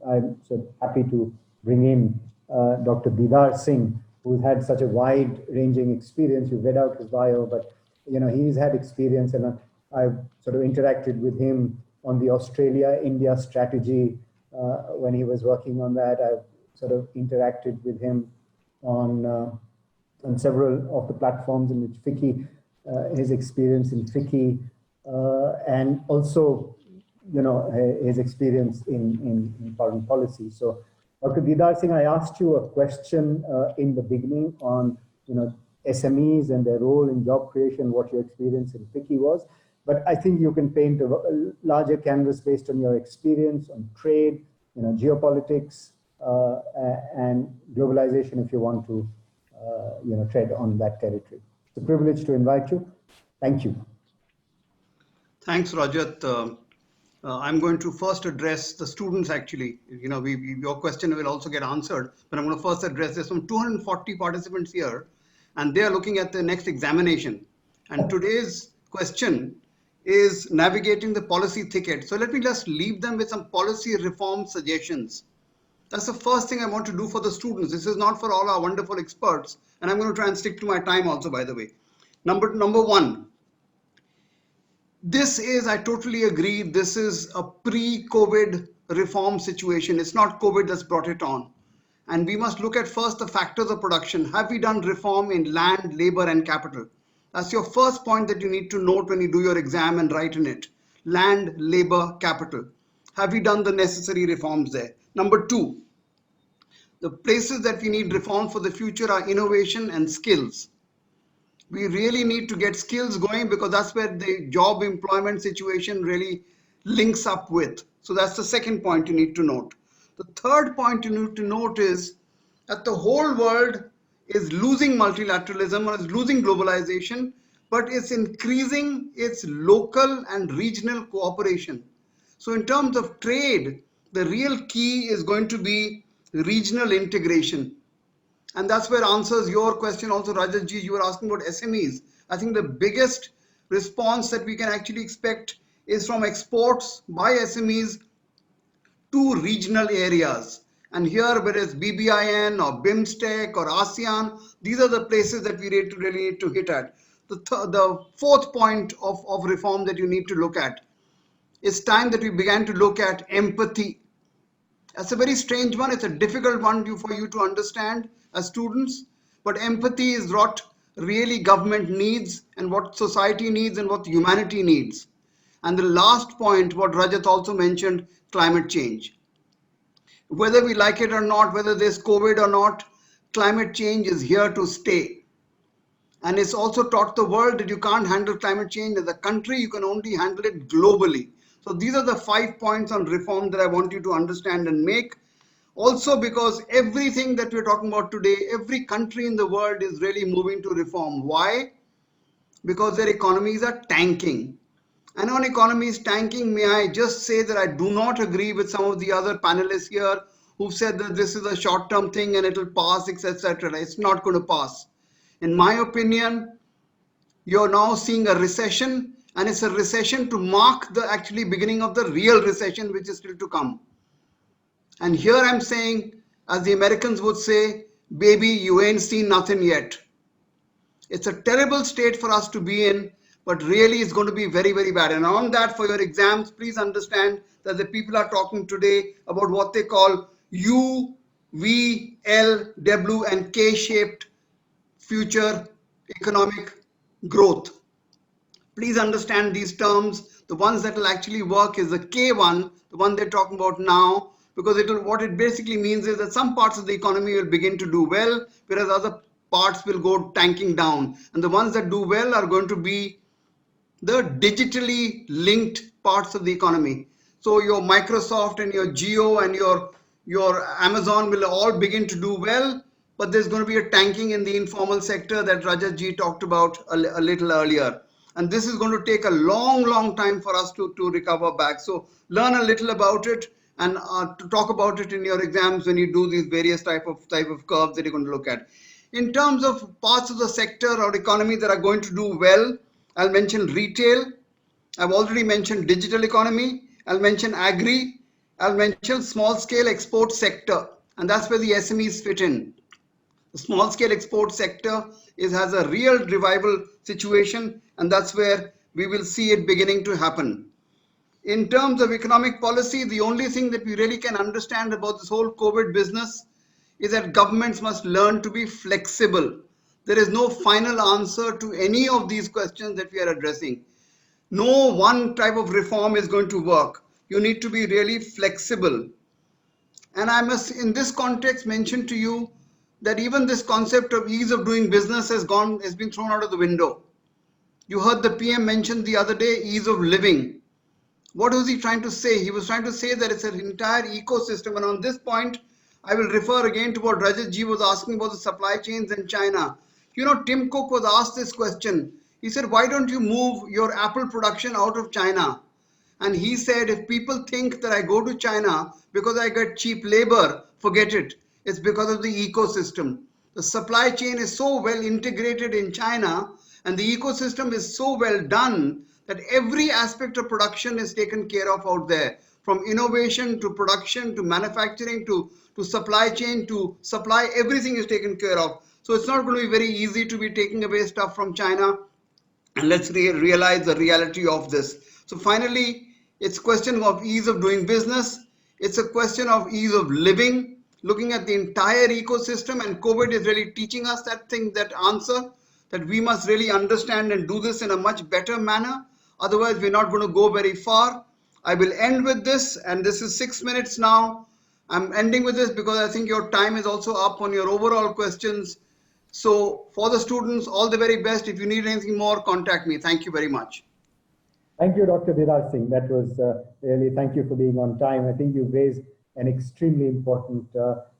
I'm so happy to bring in Dr. Didar Singh, who's had such a wide-ranging experience. You've read out his bio, but he's had experience, and I've sort of interacted with him on the Australia-India strategy when he was working on that. I've sort of interacted with him on several of the platforms in which FICCI, his experience in FICCI, and also his experience in foreign policy. So, Dr. Didar Singh, I asked you a question in the beginning on SMEs and their role in job creation, what your experience in FICCI was. But I think you can paint a larger canvas based on your experience on trade, geopolitics, and globalization, if you want to, tread on that territory. It's a privilege to invite you. Thank you. Thanks, Rajat. I'm going to first address the students, actually. Your question will also get answered, but I'm going to first address this. Some 240 participants here, and they are looking at the next examination. And today's question is navigating the policy thicket. So let me just leave them with some policy reform suggestions. That's the first thing I want to do for the students. This is not for all our wonderful experts, and I'm going to try and stick to my time also, by the way. Number one. This is, I totally agree, this is a pre-COVID reform situation. It's not COVID that's brought it on. And we must look at first the factors of production. Have we done reform in land, labor, and capital? That's your first point that you need to note when you do your exam and write in it. Land, labor, capital. Have we done the necessary reforms there? Number two, the places that we need reform for the future are innovation and skills. We really need to get skills going because that's where the job employment situation really links up with. So that's the second point you need to note. The third point you need to note is that the whole world is losing multilateralism or is losing globalization, but it's increasing its local and regional cooperation. So in terms of trade, the real key is going to be regional integration. And that's where answers your question also, Rajat ji, you were asking about SMEs. I think the biggest response that we can actually expect is from exports by SMEs to regional areas. And here, whether it's BBIN or BIMSTEC or ASEAN, these are the places that we really need to hit at. The fourth point of reform that you need to look at, it's time that we began to look at empathy. That's a very strange one. It's a difficult one for you to understand as students, but empathy is what really government needs and what society needs and what humanity needs. And the last point, what Rajat also mentioned, climate change. Whether we like it or not, whether there's COVID or not, climate change is here to stay. And it's also taught the world that you can't handle climate change as a country, you can only handle it globally. So these are the 5 points on reform that I want you to understand and make. Also, because everything that we're talking about today, every country in the world is really moving to reform. Why? Because their economies are tanking. And on economies tanking, may I just say that I do not agree with some of the other panelists here who've said that this is a short-term thing and it'll pass, etc. It's not going to pass. In my opinion, you're now seeing a recession, and it's a recession to mark the actually beginning of the real recession, which is still to come. And here I'm saying, as the Americans would say, baby, you ain't seen nothing yet. It's a terrible state for us to be in, but really it's going to be very, very bad. And on that, for your exams, please understand that the people are talking today about what they call U, V, L, W, and K-shaped future economic growth. Please understand these terms. The ones that will actually work is the K one, the one they're talking about now, because what it basically means is that some parts of the economy will begin to do well, whereas other parts will go tanking down. And the ones that do well are going to be the digitally linked parts of the economy. So your Microsoft and your Geo and your Amazon will all begin to do well, but there's going to be a tanking in the informal sector that Rajat ji talked about a little earlier. And this is going to take a long time for us to recover back. So learn a little about it and to talk about it in your exams when you do these various type of curves that you're going to look at. In terms of parts of the sector or economy that are going to do well, I'll mention retail. I've already mentioned digital economy. I'll mention agri. I'll mention small scale export sector. And that's where the SMEs fit in. The small scale export sector has a real revival situation, and that's where we will see it beginning to happen. In terms of economic policy, the only thing that we really can understand about this whole COVID business is that governments must learn to be flexible. There is no final answer to any of these questions that we are addressing. No one type of reform is going to work. You need to be really flexible. And I must, in this context, mention to you that even this concept of ease of doing business has been thrown out of the window. You heard the PM mention the other day ease of living. What was he trying to say? He was trying to say that it's an entire ecosystem. And on this point, I will refer again to what Rajat ji was asking about the supply chains in China. You know, Tim Cook was asked this question. He said, why don't you move your Apple production out of China? And he said, if people think that I go to China because I get cheap labor, forget it. It's because of the ecosystem. The supply chain is so well integrated in China and the ecosystem is so well done that every aspect of production is taken care of out there. From innovation to production to manufacturing to supply chain to supply, everything is taken care of. So it's not going to be very easy to be taking away stuff from China. And let's realize the reality of this. So finally, it's a question of ease of doing business. It's a question of ease of living, looking at the entire ecosystem. And COVID is really teaching us that answer, that we must really understand and do this in a much better manner. Otherwise, we're not going to go very far. I will end with this, and this is 6 minutes now. I'm ending with this because I think your time is also up on your overall questions. So for the students, all the very best. If you need anything more, contact me. Thank you very much. Thank you, Dr. Girish Singh. That was really, thank you for being on time. I think you've raised an extremely important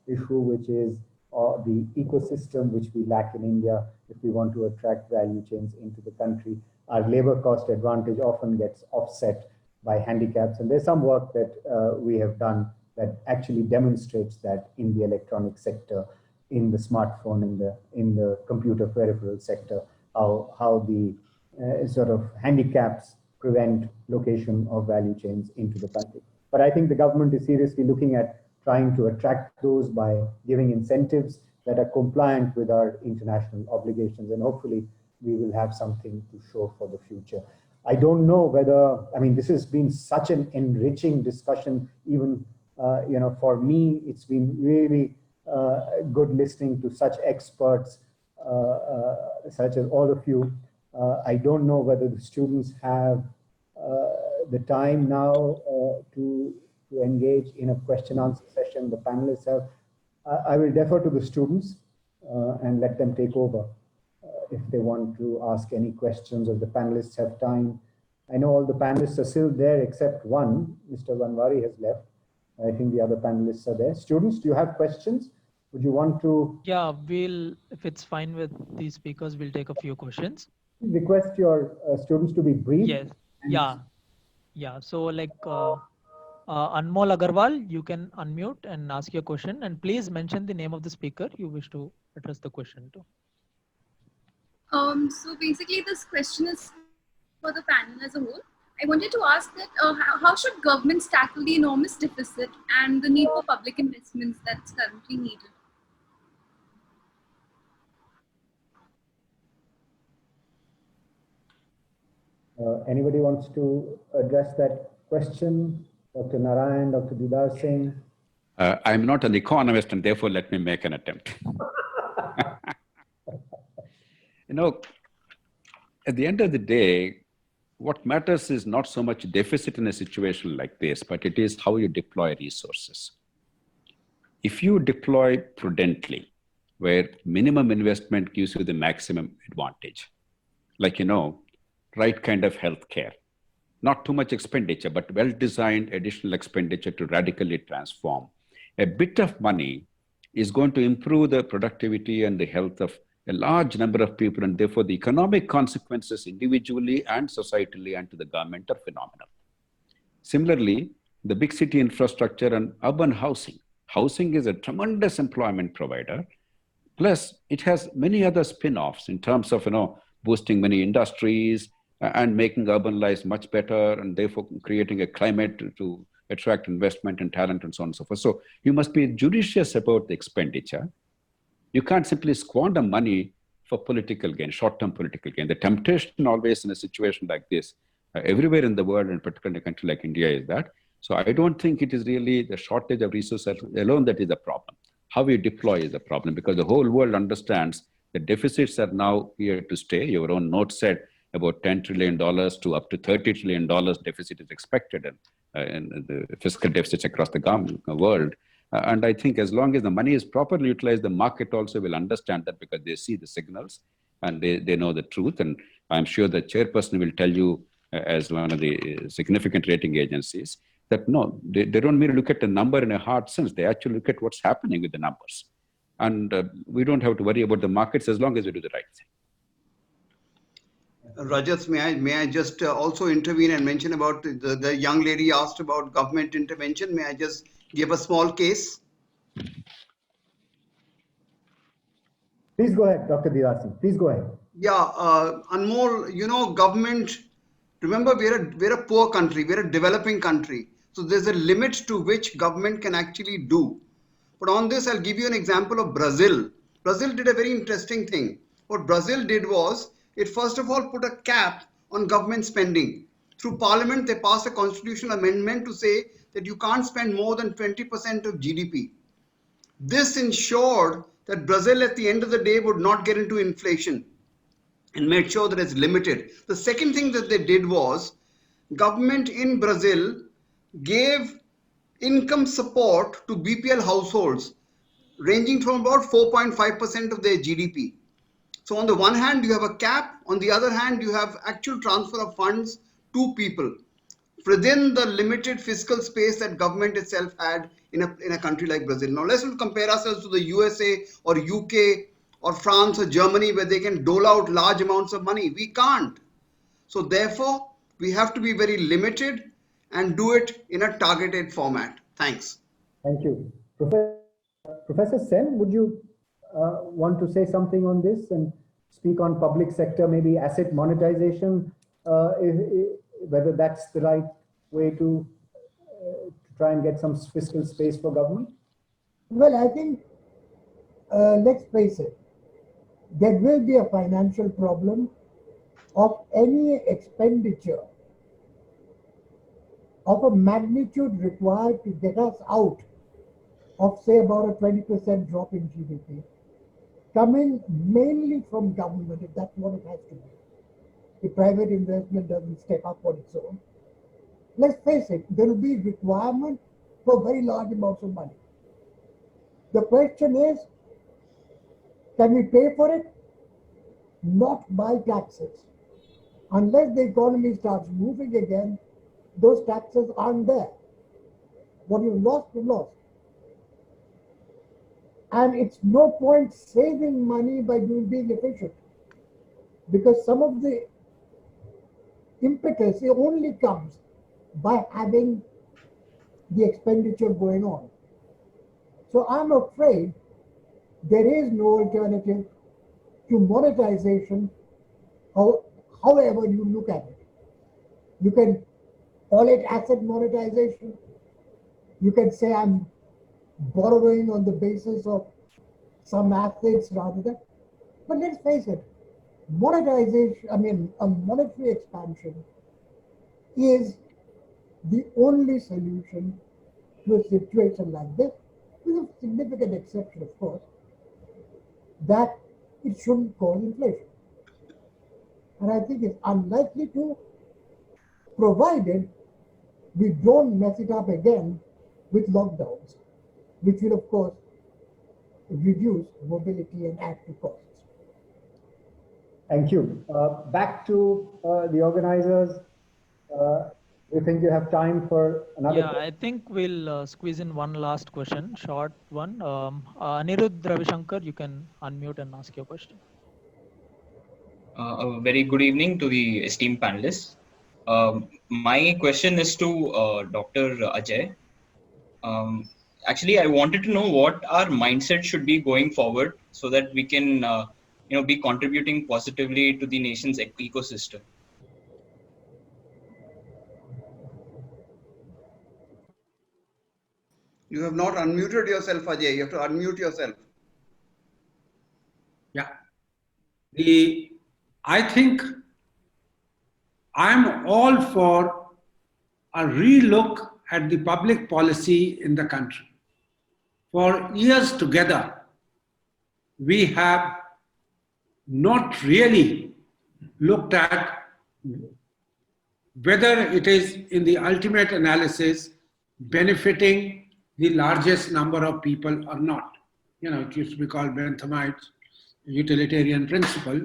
issue, which is the ecosystem which we lack in India if we want to attract value chains into the country. Our labor cost advantage often gets offset by handicaps. And there's some work that we have done that actually demonstrates that in the electronic sector, in the smartphone, in the computer peripheral sector, how the sort of handicaps prevent location of value chains into the country. But I think the government is seriously looking at trying to attract those by giving incentives that are compliant with our international obligations. And hopefully we will have something to show for the future. I don't know whether, I mean, this has been such an enriching discussion. Even, for me, it's been really good listening to such experts such as all of you. I don't know whether the students have the time now to engage in a question answer session. The panelists have. I will defer to the students and let them take over if they want to ask any questions, or the panelists have time. I know all the panelists are still there except one. Mr. Manwari has left. I think the other panelists are there. Students, do you have questions? Would you want to? Yeah, if it's fine with these speakers, we'll take a few questions. Request your students to be brief. Yes. Yeah. So like Anmol Agarwal, you can unmute and ask your question, and please mention the name of the speaker you wish to address the question to. So basically this question is for the panel as a whole. I wanted to ask that how should governments tackle the enormous deficit and the need for public investments that's currently needed? Anybody wants to address that question? Dr. Narayan, Dr. Didar Singh? I'm not an economist, and therefore let me make an attempt. You know, at the end of the day, what matters is not so much deficit in a situation like this, but it is how you deploy resources. If you deploy prudently, where minimum investment gives you the maximum advantage, like, right kind of healthcare, not too much expenditure, but well-designed additional expenditure to radically transform. A bit of money is going to improve the productivity and the health of a large number of people, and therefore the economic consequences individually and societally and to the government are phenomenal. Similarly, the big city infrastructure and urban housing. Housing is a tremendous employment provider. Plus, it has many other spin-offs in terms of, boosting many industries and making urban lives much better, and therefore creating a climate to attract investment and talent and so on and so forth. So you must be judicious about the expenditure. You can't simply squander money for political gain, short-term political gain. The temptation always in a situation like this, everywhere in the world, and particularly in a country like India, is that. So I don't think it is really the shortage of resources alone that is the problem. How we deploy is the problem, because the whole world understands the deficits are now here to stay. Your own note said about $10 trillion to up to $30 trillion deficit is expected in the fiscal deficits across the world. And I think as long as the money is properly utilized, the market also will understand that, because they see the signals and they know the truth. And I'm sure the chairperson will tell you, as one of the significant rating agencies, that no, they don't merely look at the number in a hard sense. They actually look at what's happening with the numbers. And we don't have to worry about the markets as long as we do the right thing. Rajat, may I just also intervene and mention about the young lady asked about government intervention? May I just give a small case? Please go ahead, Dr. Didar Singh. Please go ahead. Yeah, Anmol, government, remember we're a poor country, we're a developing country. So there's a limit to which government can actually do. But on this, I'll give you an example of Brazil. Brazil did a very interesting thing. What Brazil did was, it first of all put a cap on government spending. Through parliament, they passed a constitutional amendment to say that you can't spend more than 20% of GDP. This ensured that Brazil at the end of the day would not get into inflation and made sure that it's limited. The second thing that they did was, government in Brazil gave income support to BPL households ranging from about 4.5% of their GDP. So on the one hand, you have a cap. On the other hand, you have actual transfer of funds to people within the limited fiscal space that government itself had in a country like Brazil. Now let's not compare ourselves to the USA or UK or France or Germany, where they can dole out large amounts of money. We can't. So therefore, we have to be very limited and do it in a targeted format. Thanks. Thank you. Professor Sen, would you want to say something on this and speak on public sector, maybe asset monetization, whether that's the right way to try and get some fiscal space for government? Well, I think, let's face it, there will be a financial problem of any expenditure of a magnitude required to get us out of, say, about a 20% drop in GDP. coming mainly from government, if that's what it has to be. If private investment doesn't step up on its own, let's face it, there will be requirement for very large amounts of money. The question is, can we pay for it? Not by taxes. Unless the economy starts moving again, those taxes aren't there. What you lost, you lost. And it's no point saving money by being efficient, because some of the impetus only comes by having the expenditure going on. So I'm afraid there is no alternative to monetization, however you look at it. You can call it asset monetization. You can say I'm borrowing on the basis of some assets rather than, but let's face it, monetization, a monetary expansion is the only solution to a situation like this, with a significant exception, of course, that it shouldn't cause inflation. And I think it's unlikely to, provided we don't mess it up again with lockdowns, which will, of course, reduce mobility and add to costs. Thank you. Back to the organizers. Do you think you have time for another? Yeah, I think we'll squeeze in one last question, short one. Anirudh Ravishankar, you can unmute and ask your question. A very good evening to the esteemed panelists. My question is to Dr. Ajay. Actually, I wanted to know what our mindset should be going forward so that we can, be contributing positively to the nation's ecosystem. You have not unmuted yourself, Ajay. You have to unmute yourself. Yeah. I think I'm all for a relook at the public policy in the country. For years together, we have not really looked at whether it is in the ultimate analysis benefiting the largest number of people or not. It used to be called Benthamite's utilitarian principle.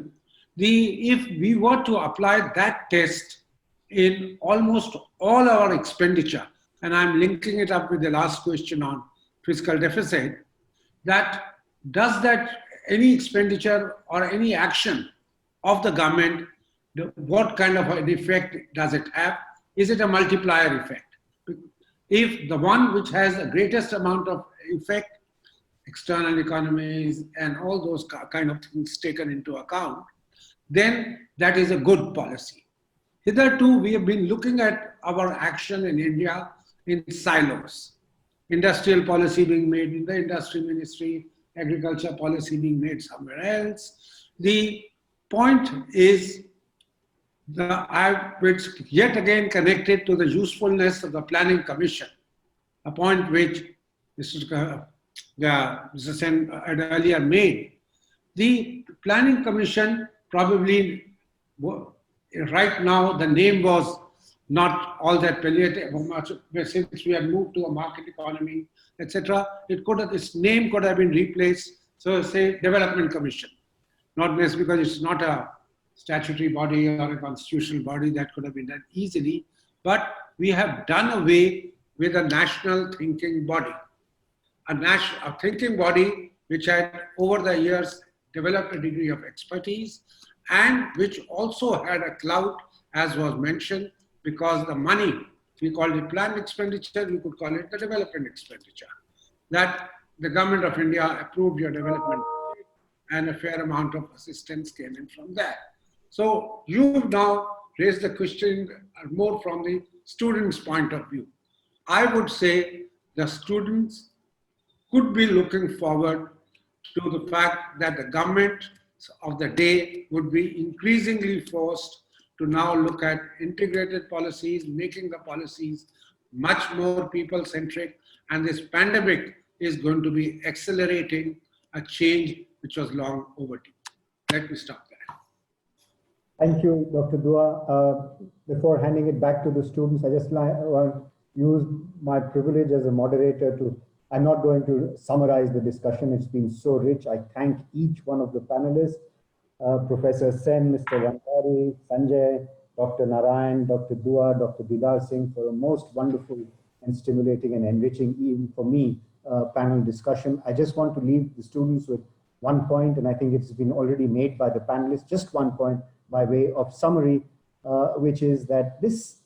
If we were to apply that test in almost all our expenditure, and I'm linking it up with the last question on fiscal deficit, does any expenditure or any action of the government, what kind of an effect does it have? Is it a multiplier effect? If the one which has the greatest amount of effect, external economies and all those kind of things taken into account, then that is a good policy. Hitherto, we have been looking at our action in India in silos. Industrial policy being made in the industry ministry, agriculture policy being made somewhere else. The point is, which yet again connected to the usefulness of the Planning Commission, a point which Mr. Sen had earlier made. The Planning Commission probably, right now, the name was not all that palliative, since we have moved to a market economy, etc. Its name could have been replaced, so say Development Commission. Not necessarily because it's not a statutory body or a constitutional body, that could have been done easily, but we have done away with a national thinking body. A thinking body which had over the years developed a degree of expertise and which also had a clout, as was mentioned, because the money, we called it planned expenditure, we could call it the development expenditure. That the government of India approved your development and a fair amount of assistance came in from there. So you've now raised the question more from the students' point of view. I would say the students could be looking forward to the fact that the government of the day would be increasingly forced to now look at integrated policies, making the policies much more people-centric, and this pandemic is going to be accelerating a change which was long overdue. Let me stop there. Thank you, Dr. Dua. Before handing it back to the students, I just want to use my privilege as a moderator to, I'm not going to summarize the discussion. It's been so rich. I thank each one of the panelists, Professor Sen, Mr. Manwari, Sanjay, Dr. Narayan, Dr. Dua, Dr. Didar Singh for a most wonderful and stimulating and enriching, even for me, panel discussion. I just want to leave the students with one point, and I think it's been already made by the panelists, just one point by way of summary, which is that this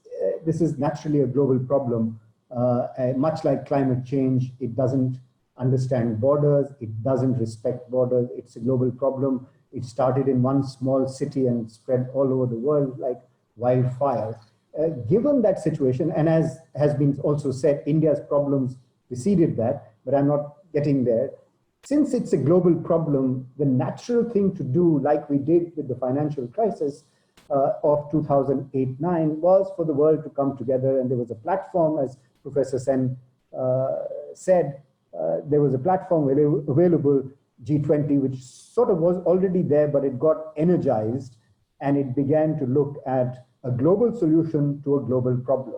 is naturally a global problem. Much like climate change, it doesn't understand borders, it doesn't respect borders, it's a global problem. It started in one small city and spread all over the world like wildfire. Given that situation, and as has been also said, India's problems preceded that, but I'm not getting there. Since it's a global problem, the natural thing to do, like we did with the financial crisis of 2008-9, was for the world to come together, and there was a platform, as Professor Sen said, there was a platform available, G20, which sort of was already there, but it got energized, and it began to look at a global solution to a global problem.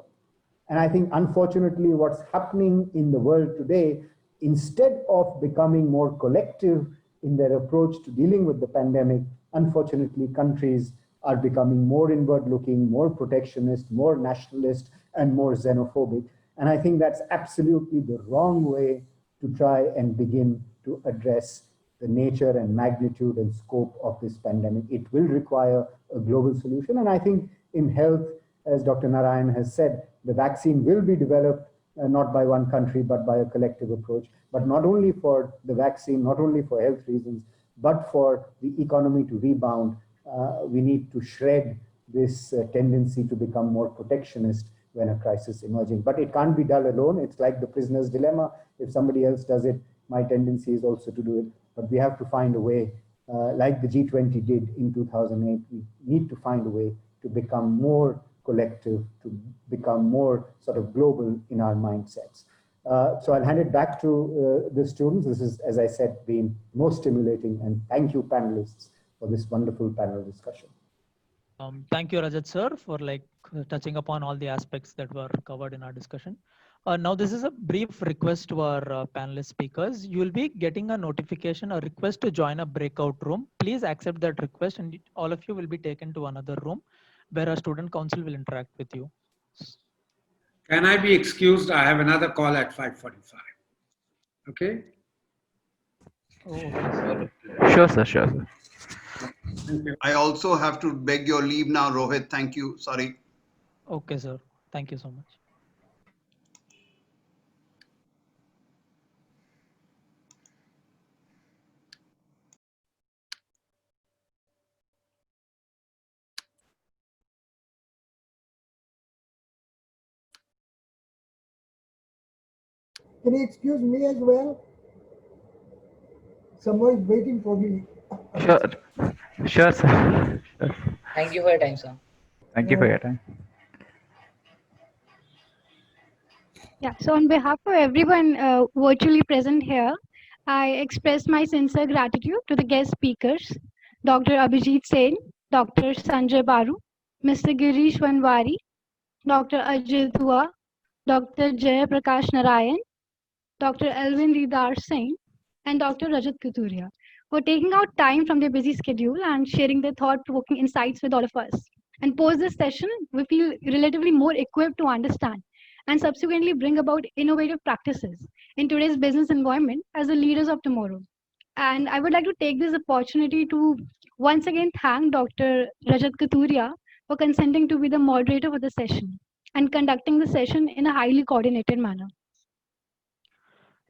And I think, unfortunately, what's happening in the world today, instead of becoming more collective in their approach to dealing with the pandemic, unfortunately, countries are becoming more inward-looking, more protectionist, more nationalist, and more xenophobic. And I think that's absolutely the wrong way to try and begin to address the nature and magnitude and scope of this pandemic. It will require a global solution. And I think in health, as Dr. Narayan has said, the vaccine will be developed not by one country, but by a collective approach. But not only for the vaccine, not only for health reasons, but for the economy to rebound, we need to shred this tendency to become more protectionist when a crisis is emerging. But it can't be done alone. It's like the prisoner's dilemma. If somebody else does it, my tendency is also to do it. But we have to find a way, like the G20 did in 2008, we need to find a way to become more collective, to become more sort of global in our mindsets. So I'll hand it back to the students. This is, as I said, been most stimulating, and thank you panelists for this wonderful panel discussion. Thank you, Rajat sir, for touching upon all the aspects that were covered in our discussion. Now, this is a brief request to our panelist speakers. You will be getting a notification, a request to join a breakout room. Please accept that request, and all of you will be taken to another room where our student council will interact with you. Can I be excused? I have another call at 5:45. Okay? Oh, sure, sir. Sure, sir. I also have to beg your leave now, Rohit. Thank you. Sorry. Okay, sir. Thank you so much. Can you excuse me as well? Someone is waiting for me. Sure, sure, sir. Sure. Thank you for your time, sir. Thank you for your time. Yeah, so on behalf of everyone virtually present here, I express my sincere gratitude to the guest speakers, Dr. Abhijit Sen, Dr. Sanjay Bharu, Mr. Girish Manwari, Dr. Ajay Dua, Dr. Jay Prakash Narayan, Dr. Alvin D Singh, and Dr. Rajat Kathurya for taking out time from their busy schedule and sharing their thought-provoking insights with all of us. And post this session, we feel relatively more equipped to understand and subsequently bring about innovative practices in today's business environment as the leaders of tomorrow. And I would like to take this opportunity to once again thank Dr. Rajat Kathurya for consenting to be the moderator for the session and conducting the session in a highly coordinated manner.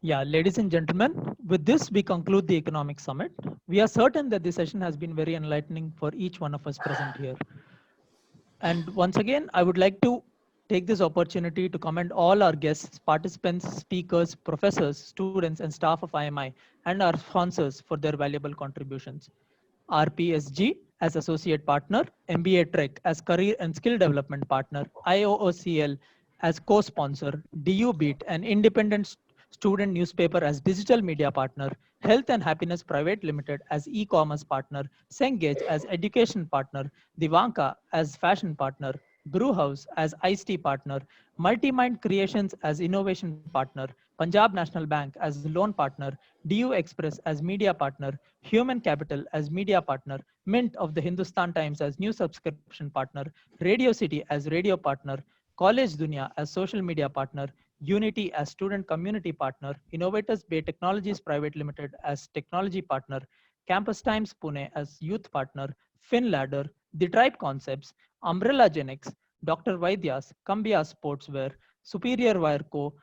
Yeah, ladies and gentlemen, with this, we conclude the Economic Summit. We are certain that this session has been very enlightening for each one of us present here. And once again, I would like to take this opportunity to commend all our guests, participants, speakers, professors, students, and staff of IMI, and our sponsors for their valuable contributions. RPSG as Associate Partner, MBA Trek as Career and Skill Development Partner, IOOCL as co-sponsor, DUBeat, an independent Student Newspaper as digital media partner, Health and Happiness Private Limited as e-commerce partner, Cengage as education partner, Divanka as fashion partner, Brewhouse as iced tea partner, Multimind Creations as innovation partner, Punjab National Bank as loan partner, DU Express as media partner, Human Capital as media partner, Mint of the Hindustan Times as new subscription partner, Radio City as radio partner, College Dunia as social media partner, Unity as student community partner, Innovators Bay Technologies Private Limited as technology partner, Campus Times Pune as youth partner, FinLadder, The Tribe Concepts, Umbrella Genix, Dr. Vaidyas, Cambia Sportswear, Superior Wire Co.,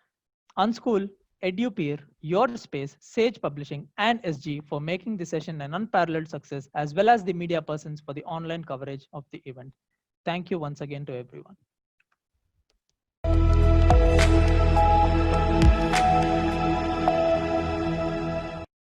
Unschool, EduPeer, Your Space, Sage Publishing, and SG for making the session an unparalleled success, as well as the media persons for the online coverage of the event. Thank you once again to everyone.